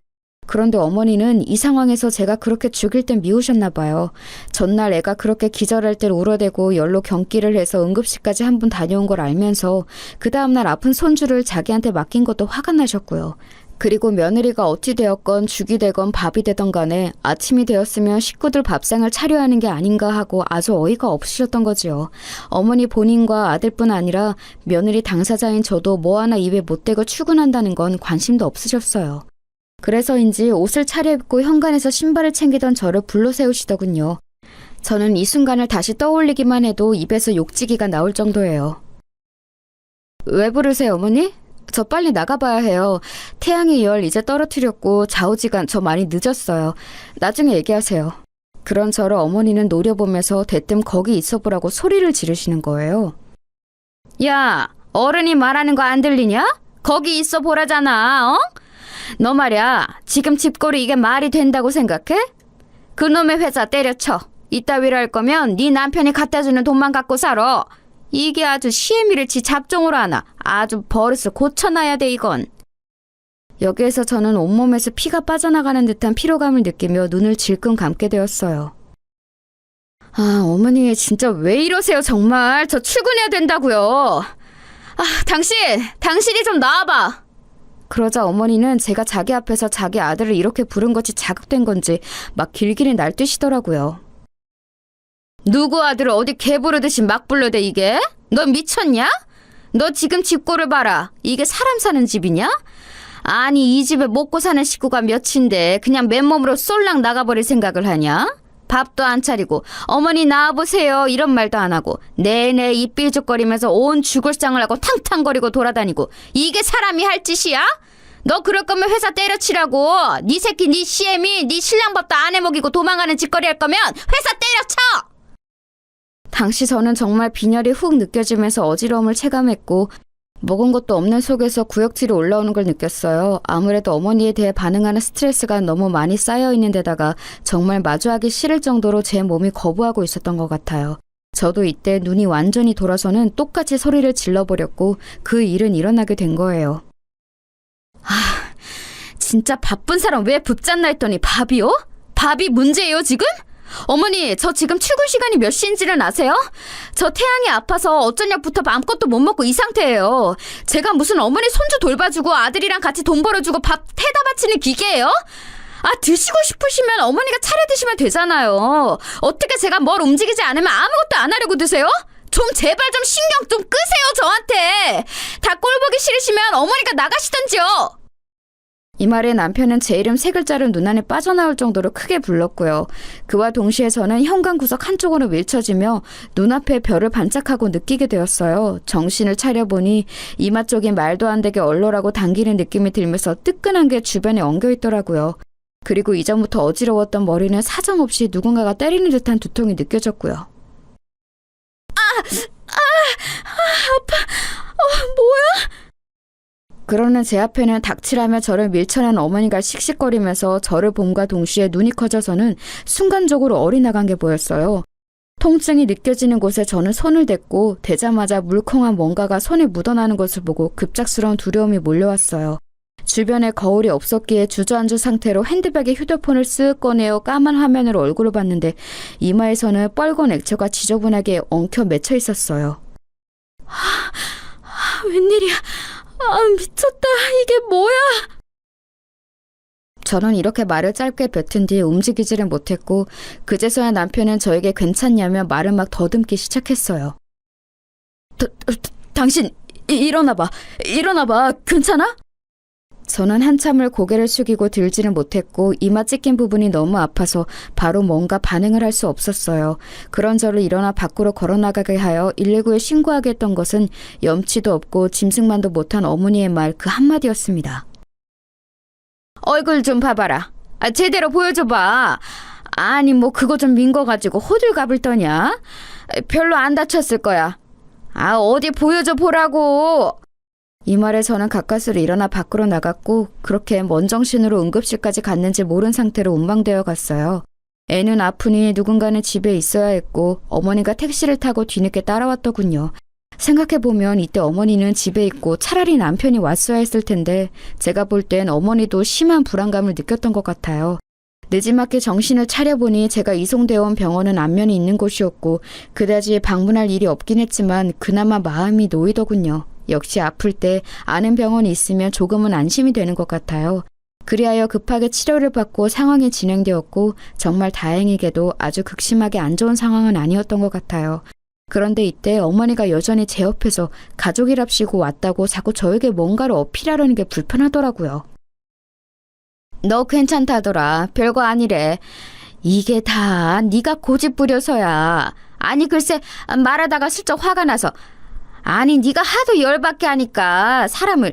그런데 어머니는 이 상황에서 제가 그렇게 죽일 땐 미우셨나 봐요. 전날 애가 그렇게 기절할 때 울어대고 열로 경기를 해서 응급실까지 한 번 다녀온 걸 알면서 그 다음날 아픈 손주를 자기한테 맡긴 것도 화가 나셨고요. 그리고 며느리가 어찌 되었건 죽이 되건 밥이 되던 간에 아침이 되었으면 식구들 밥상을 차려야 하는 게 아닌가 하고 아주 어이가 없으셨던 거지요. 어머니 본인과 아들뿐 아니라 며느리 당사자인 저도 뭐 하나 입에 못 대고 출근한다는 건 관심도 없으셨어요. 그래서인지 옷을 차려입고 현관에서 신발을 챙기던 저를 불러 세우시더군요. 저는 이 순간을 다시 떠올리기만 해도 입에서 욕지기가 나올 정도예요. 왜 부르세요, 어머니? 저 빨리 나가봐야 해요. 태양의 열 이제 떨어뜨렸고 좌우지간 저 많이 늦었어요. 나중에 얘기하세요. 그런 저를 어머니는 노려보면서 대뜸 거기 있어보라고 소리를 지르시는 거예요. 야, 어른이 말하는 거 안 들리냐? 거기 있어 보라잖아, 어? 너 말이야, 지금 집거리 이게 말이 된다고 생각해? 그놈의 회사 때려쳐. 이따위로 할 거면 네 남편이 갖다주는 돈만 갖고 살아. 이게 아주 시애미를 지 잡종으로 하나. 아주 버릇을 고쳐놔야 돼 이건. 여기에서 저는 온몸에서 피가 빠져나가는 듯한 피로감을 느끼며 눈을 질끈 감게 되었어요. 아, 어머니 진짜 왜 이러세요 정말. 저 출근해야 된다고요. 아, 당신이 좀 나와봐. 그러자 어머니는 제가 자기 앞에서 자기 아들을 이렇게 부른 것이 자극된 건지 막 길길이 날뛰시더라고요. 누구 아들을 어디 개 부르듯이 막 불러대 이게? 너 미쳤냐? 너 지금 집꼴을 봐라. 이게 사람 사는 집이냐? 아니 이 집에 먹고 사는 식구가 몇인데 그냥 맨몸으로 쏠랑 나가버릴 생각을 하냐? 밥도 안 차리고 어머니 나와보세요 이런 말도 안 하고 내내 입 삐죽거리면서 온 죽을상을 하고 탕탕거리고 돌아다니고 이게 사람이 할 짓이야? 너 그럴 거면 회사 때려치라고. 네 새끼 네 시애미 네 신랑 밥도 안 해먹이고 도망가는 짓거리 할 거면 회사 때려쳐. 당시 저는 정말 빈혈이 훅 느껴지면서 어지러움을 체감했고 먹은 것도 없는 속에서 구역질이 올라오는 걸 느꼈어요. 아무래도 어머니에 대해 반응하는 스트레스가 너무 많이 쌓여 있는 데다가 정말 마주하기 싫을 정도로 제 몸이 거부하고 있었던 것 같아요. 저도 이때 눈이 완전히 돌아서는 똑같이 소리를 질러버렸고 그 일은 일어나게 된 거예요. 진짜 바쁜 사람 왜 붙잡나 했더니 밥이요? 밥이 문제예요 지금? 어머니, 저 지금 출근 시간이 몇 시인지는 아세요? 저 태양이 아파서 어쩐 약부터 아무것도 못 먹고 이 상태예요. 제가 무슨 어머니 손주 돌봐주고 아들이랑 같이 돈 벌어주고 밥 태다 바치는 기계예요? 드시고 싶으시면 어머니가 차려 드시면 되잖아요. 어떻게 제가 뭘 움직이지 않으면 아무것도 안 하려고 드세요? 좀 제발 좀 신경 좀 끄세요, 저한테. 다 꼴보기 싫으시면 어머니가 나가시던지요. 이 말에 남편은 제 이름 3글자를 눈안에 빠져나올 정도로 크게 불렀고요. 그와 동시에 저는 현관구석 한쪽으로 밀쳐지며 눈앞에 별을 반짝하고 느끼게 되었어요. 정신을 차려보니 이마 쪽이 말도 안 되게 얼얼하고 당기는 느낌이 들면서 뜨끈한 게 주변에 엉겨있더라고요. 그리고 이전부터 어지러웠던 머리는 사정없이 누군가가 때리는 듯한 두통이 느껴졌고요. 아파. 뭐야? 그러는 제 앞에는 닥치라며 저를 밀쳐낸 어머니가 씩씩거리면서 저를 봄과 동시에 눈이 커져서는 순간적으로 어리나간 게 보였어요. 통증이 느껴지는 곳에 저는 손을 댔고 대자마자 물컹한 뭔가가 손에 묻어나는 것을 보고 급작스러운 두려움이 몰려왔어요. 주변에 거울이 없었기에 주저앉은 상태로 핸드백에 휴대폰을 쓱 꺼내어 까만 화면으로 얼굴을 봤는데 이마에서는 뻘건 액체가 지저분하게 엉켜 맺혀 있었어요. 웬일이야. 미쳤다. 이게 뭐야? 저는 이렇게 말을 짧게 뱉은 뒤 움직이지를 못했고 그제서야 남편은 저에게 괜찮냐며 말을 막 더듬기 시작했어요. 당신 일어나봐. 괜찮아? 저는 한참을 고개를 숙이고 들지는 못했고 이마 찢긴 부분이 너무 아파서 바로 뭔가 반응을 할 수 없었어요. 그런 저를 일어나 밖으로 걸어나가게 하여 119에 신고하게 했던 것은 염치도 없고 짐승만도 못한 어머니의 말 그 한마디였습니다. 얼굴 좀 봐봐라. 제대로 보여줘봐. 아니 뭐 그거 좀 민 거 가지고 호들갑을 떠냐? 별로 안 다쳤을 거야. 어디 보여줘 보라고. 이 말에 저는 가까스로 일어나 밖으로 나갔고 그렇게 먼정신으로 응급실까지 갔는지 모른 상태로 운방되어 갔어요. 애는 아프니 누군가는 집에 있어야 했고 어머니가 택시를 타고 뒤늦게 따라왔더군요. 생각해보면 이때 어머니는 집에 있고 차라리 남편이 왔어야 했을 텐데 제가 볼 땐 어머니도 심한 불안감을 느꼈던 것 같아요. 늦지막히 정신을 차려보니 제가 이송되어 온 병원은 안면이 있는 곳이었고 그다지 방문할 일이 없긴 했지만 그나마 마음이 놓이더군요. 역시 아플 때 아는 병원이 있으면 조금은 안심이 되는 것 같아요. 그리하여 급하게 치료를 받고 상황이 진행되었고 정말 다행히게도 아주 극심하게 안 좋은 상황은 아니었던 것 같아요. 그런데 이때 어머니가 여전히 제 옆에서 가족이랍시고 왔다고 자꾸 저에게 뭔가를 어필하려는 게 불편하더라고요. 너 괜찮다더라. 별거 아니래. 이게 다 네가 고집 부려서야. 아니 글쎄 말하다가 슬쩍 화가 나서 아니 네가 하도 열받게 하니까 사람을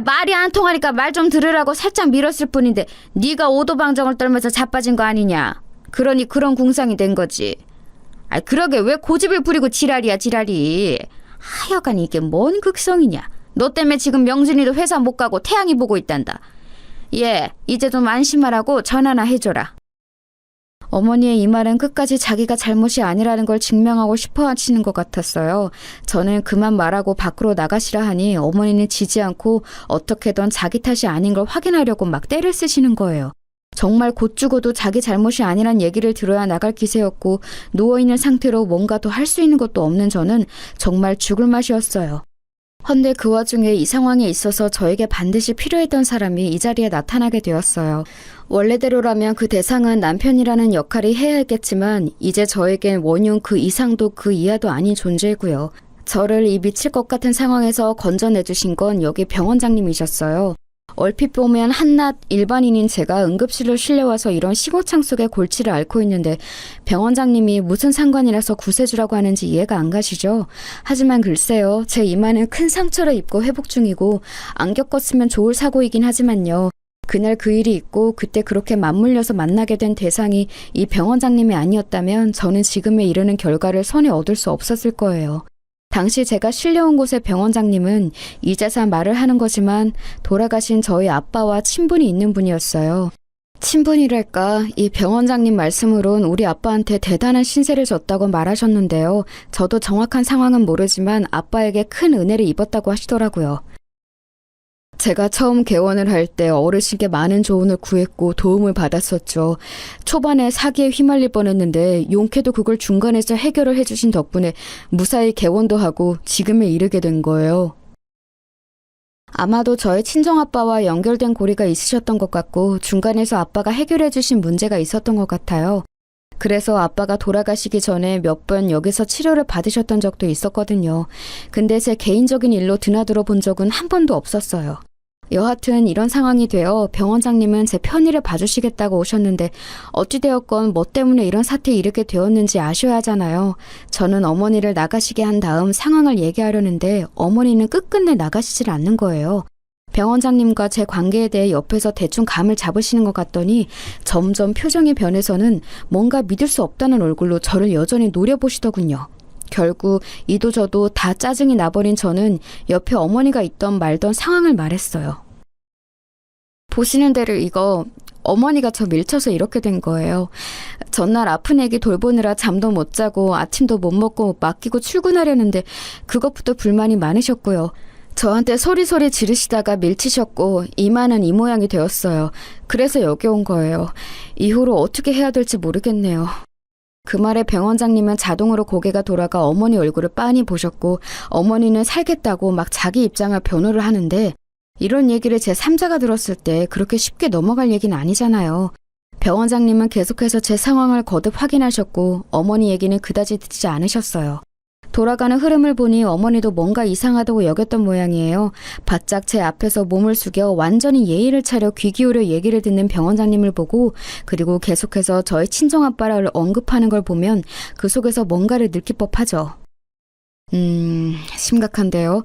말이 안 통하니까 말 좀 들으라고 살짝 밀었을 뿐인데 네가 오도방정을 떨면서 자빠진 거 아니냐. 그러니 그런 궁상이 된 거지. 그러게 왜 고집을 부리고 지랄이야 지랄이. 하여간 이게 뭔 극성이냐. 너 때문에 지금 명준이도 회사 못 가고 태양이 보고 있단다. 이제 좀 안심하라고 전화나 해줘라. 어머니의 이 말은 끝까지 자기가 잘못이 아니라는 걸 증명하고 싶어 하시는 것 같았어요. 저는 그만 말하고 밖으로 나가시라 하니 어머니는 지지 않고 어떻게든 자기 탓이 아닌 걸 확인하려고 막 떼를 쓰시는 거예요. 정말 곧 죽어도 자기 잘못이 아니란 얘기를 들어야 나갈 기세였고 누워있는 상태로 뭔가 더 할 수 있는 것도 없는 저는 정말 죽을 맛이었어요. 헌데 그 와중에 이 상황에 있어서 저에게 반드시 필요했던 사람이 이 자리에 나타나게 되었어요. 원래대로라면 그 대상은 남편이라는 역할이 해야 했겠지만 이제 저에겐 원흉 그 이상도 그 이하도 아닌 존재고요. 저를 이 미칠 것 같은 상황에서 건져내주신 건 여기 병원장님이셨어요. 얼핏 보면 한낱 일반인인 제가 응급실로 실려와서 이런 시고창 속의 골치를 앓고 있는데 병원장님이 무슨 상관이라서 구세주라고 하는지 이해가 안 가시죠? 하지만 글쎄요. 제 이마는 큰 상처를 입고 회복 중이고 안 겪었으면 좋을 사고이긴 하지만요. 그날 그 일이 있고 그때 그렇게 맞물려서 만나게 된 대상이 이 병원장님이 아니었다면 저는 지금에 이르는 결과를 손에 얻을 수 없었을 거예요. 당시 제가 실려온 곳의 병원장님은 이제서 말을 하는 거지만 돌아가신 저희 아빠와 친분이 있는 분이었어요. 친분이랄까, 이 병원장님 말씀으론 우리 아빠한테 대단한 신세를 졌다고 말하셨는데요. 저도 정확한 상황은 모르지만 아빠에게 큰 은혜를 입었다고 하시더라고요. 제가 처음 개원을 할 때 어르신께 많은 조언을 구했고 도움을 받았었죠. 초반에 사기에 휘말릴 뻔했는데 용케도 그걸 중간에서 해결을 해주신 덕분에 무사히 개원도 하고 지금에 이르게 된 거예요. 아마도 저의 친정아빠와 연결된 고리가 있으셨던 것 같고 중간에서 아빠가 해결해 주신 문제가 있었던 것 같아요. 그래서 아빠가 돌아가시기 전에 몇 번 여기서 치료를 받으셨던 적도 있었거든요. 근데 제 개인적인 일로 드나들어 본 적은 한 번도 없었어요. 여하튼 이런 상황이 되어 병원장님은 제 편의를 봐주시겠다고 오셨는데 어찌되었건 뭐 때문에 이런 사태에 이르게 되었는지 아셔야 하잖아요. 저는 어머니를 나가시게 한 다음 상황을 얘기하려는데 어머니는 끝끝내 나가시질 않는 거예요. 병원장님과 제 관계에 대해 옆에서 대충 감을 잡으시는 것 같더니 점점 표정이 변해서는 뭔가 믿을 수 없다는 얼굴로 저를 여전히 노려보시더군요. 결국 이도저도 다 짜증이 나버린 저는 옆에 어머니가 있던 말던 상황을 말했어요. 보시는 대로 이거 어머니가 저 밀쳐서 이렇게 된 거예요. 전날 아픈 애기 돌보느라 잠도 못 자고 아침도 못 먹고 맡기고 출근하려는데 그것부터 불만이 많으셨고요. 저한테 소리소리 지르시다가 밀치셨고 이마는 이 모양이 되었어요. 그래서 여기 온 거예요. 이후로 어떻게 해야 될지 모르겠네요. 그 말에 병원장님은 자동으로 고개가 돌아가 어머니 얼굴을 빤히 보셨고 어머니는 살겠다고 막 자기 입장을 변호를 하는데 이런 얘기를 제 3자가 들었을 때 그렇게 쉽게 넘어갈 얘기는 아니잖아요. 병원장님은 계속해서 제 상황을 거듭 확인하셨고 어머니 얘기는 그다지 듣지 않으셨어요. 돌아가는 흐름을 보니 어머니도 뭔가 이상하다고 여겼던 모양이에요. 바짝 제 앞에서 몸을 숙여 완전히 예의를 차려 귀 기울여 얘기를 듣는 병원장님을 보고 그리고 계속해서 저의 친정아빠를 언급하는 걸 보면 그 속에서 뭔가를 느낄 법하죠. 심각한데요.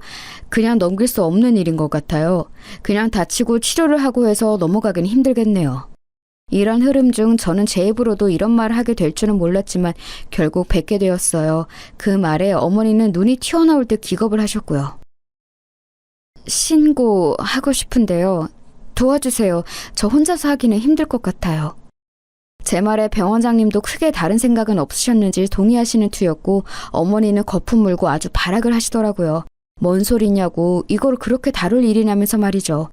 그냥 넘길 수 없는 일인 것 같아요. 그냥 다치고 치료를 하고 해서 넘어가긴 힘들겠네요. 이런 흐름 중 저는 제 입으로도 이런 말을 하게 될 줄은 몰랐지만 결국 뵙게 되었어요. 그 말에 어머니는 눈이 튀어나올 듯 기겁을 하셨고요. 신고하고 싶은데요. 도와주세요. 저 혼자서 하기는 힘들 것 같아요. 제 말에 병원장님도 크게 다른 생각은 없으셨는지 동의하시는 투였고 어머니는 거품 물고 아주 발악을 하시더라고요. 뭔 소리냐고 이걸 그렇게 다룰 일이냐면서 말이죠.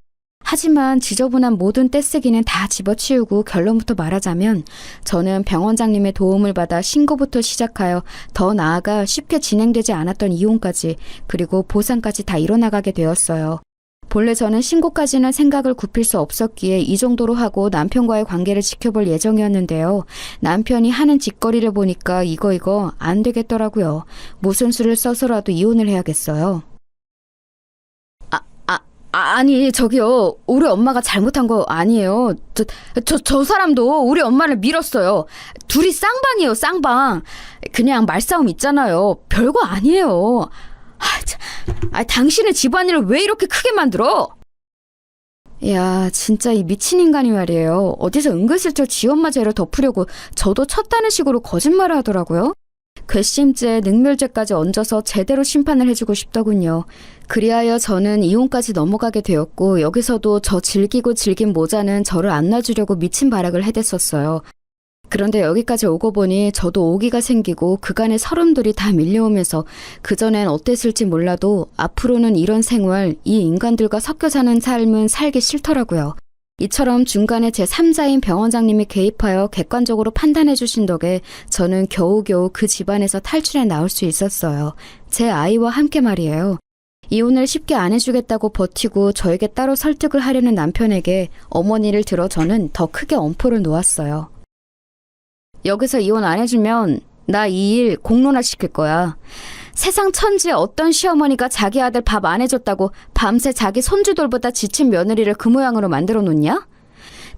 하지만 지저분한 모든 떼쓰기는 다 집어치우고 결론부터 말하자면 저는 병원장님의 도움을 받아 신고부터 시작하여 더 나아가 쉽게 진행되지 않았던 이혼까지 그리고 보상까지 다 이뤄나가게 되었어요. 본래 저는 신고까지는 생각을 굽힐 수 없었기에 이 정도로 하고 남편과의 관계를 지켜볼 예정이었는데요. 남편이 하는 짓거리를 보니까 이거 안 되겠더라고요. 무슨 수를 써서라도 이혼을 해야겠어요. 아니 저기요. 우리 엄마가 잘못한 거 아니에요. 저 사람도 우리 엄마를 밀었어요. 둘이 쌍방이에요, 쌍방. 그냥 말싸움 있잖아요. 별거 아니에요. 당신의 집안일을 왜 이렇게 크게 만들어? 야, 진짜 이 미친 인간이 말이에요. 어디서 은근슬쩍 지 엄마 죄를 덮으려고 저도 쳤다는 식으로 거짓말을 하더라고요. 괘씸죄, 능멸죄까지 얹어서 제대로 심판을 해주고 싶더군요. 그리하여 저는 이혼까지 넘어가게 되었고 여기서도 저 즐기고 즐긴 모자는 저를 안 놔주려고 미친 발악을 해댔었어요. 그런데 여기까지 오고 보니 저도 오기가 생기고 그간의 서름들이 다 밀려오면서 그전엔 어땠을지 몰라도 앞으로는 이런 생활, 이 인간들과 섞여 사는 삶은 살기 싫더라고요. 이처럼 중간에 제 3자인 병원장님이 개입하여 객관적으로 판단해 주신 덕에 저는 겨우겨우 그 집안에서 탈출해 나올 수 있었어요. 제 아이와 함께 말이에요. 이혼을 쉽게 안 해주겠다고 버티고 저에게 따로 설득을 하려는 남편에게 어머니를 들어 저는 더 크게 엄포를 놓았어요. 여기서 이혼 안 해주면 나 이 일 공론화 시킬 거야. 세상 천지에 어떤 시어머니가 자기 아들 밥 안 해줬다고 밤새 자기 손주 돌보다 지친 며느리를 그 모양으로 만들어 놓냐?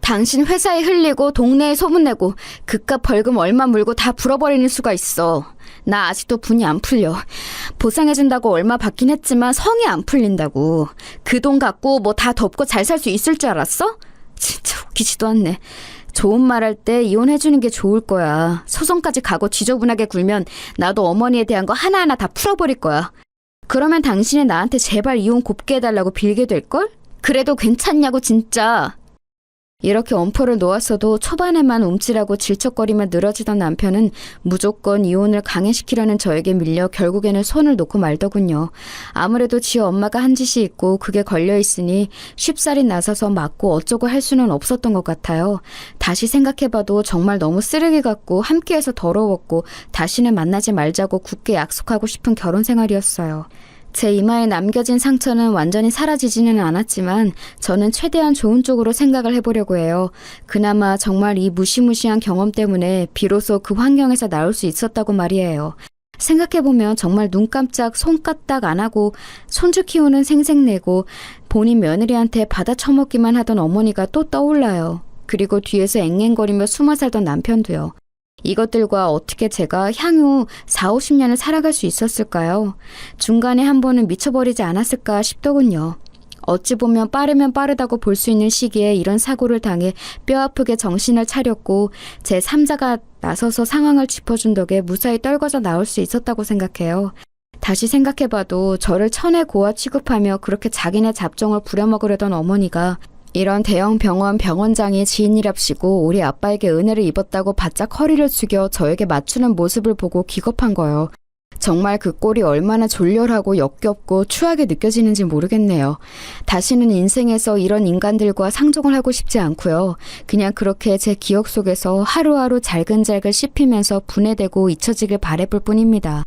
당신 회사에 흘리고 동네에 소문내고 그깟 벌금 얼마 물고 다 불어버리는 수가 있어. 나 아직도 분이 안 풀려. 보상해준다고 얼마 받긴 했지만 성이 안 풀린다고. 그 돈 갖고 뭐 다 덮고 잘 살 수 있을 줄 알았어? 진짜 웃기지도 않네. 좋은 말 할 때 이혼해주는 게 좋을 거야. 소송까지 가고 지저분하게 굴면 나도 어머니에 대한 거 하나하나 다 풀어버릴 거야. 그러면 당신이 나한테 제발 이혼 곱게 해달라고 빌게 될걸? 그래도 괜찮냐고 진짜. 이렇게 엄포를 놓았어도 초반에만 움찔하고 질척거리며 늘어지던 남편은 무조건 이혼을 강행시키려는 저에게 밀려 결국에는 손을 놓고 말더군요. 아무래도 지 엄마가 한 짓이 있고 그게 걸려있으니 쉽사리 나서서 맞고 어쩌고 할 수는 없었던 것 같아요. 다시 생각해봐도 정말 너무 쓰레기 같고 함께해서 더러웠고 다시는 만나지 말자고 굳게 약속하고 싶은 결혼 생활이었어요. 제 이마에 남겨진 상처는 완전히 사라지지는 않았지만 저는 최대한 좋은 쪽으로 생각을 해보려고 해요. 그나마 정말 이 무시무시한 경험 때문에 비로소 그 환경에서 나올 수 있었다고 말이에요. 생각해보면 정말 눈 깜짝 손 까딱 안 하고 손주 키우는 생색내고 본인 며느리한테 받아 처먹기만 하던 어머니가 또 떠올라요. 그리고 뒤에서 앵앵거리며 숨어 살던 남편도요. 이것들과 어떻게 제가 향후 4, 50년을 살아갈 수 있었을까요? 중간에 한 번은 미쳐버리지 않았을까 싶더군요. 어찌 보면 빠르면 빠르다고 볼 수 있는 시기에 이런 사고를 당해 뼈아프게 정신을 차렸고 제 3자가 나서서 상황을 짚어준 덕에 무사히 떨궈져 나올 수 있었다고 생각해요. 다시 생각해봐도 저를 천의 고아 취급하며 그렇게 자기네 잡종을 부려먹으려던 어머니가 이런 대형 병원 병원장이 지인이랍시고 우리 아빠에게 은혜를 입었다고 바짝 허리를 숙여 저에게 맞추는 모습을 보고 기겁한 거요. 정말 그 꼴이 얼마나 졸렬하고 역겹고 추하게 느껴지는지 모르겠네요. 다시는 인생에서 이런 인간들과 상종을 하고 싶지 않고요. 그냥 그렇게 제 기억 속에서 하루하루 잘근잘근 씹히면서 분해되고 잊혀지길 바라볼 뿐입니다.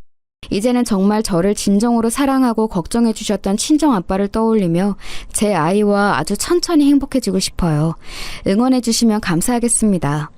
이제는 정말 저를 진정으로 사랑하고 걱정해 주셨던 친정 아빠를 떠올리며 제 아이와 아주 천천히 행복해지고 싶어요. 응원해 주시면 감사하겠습니다.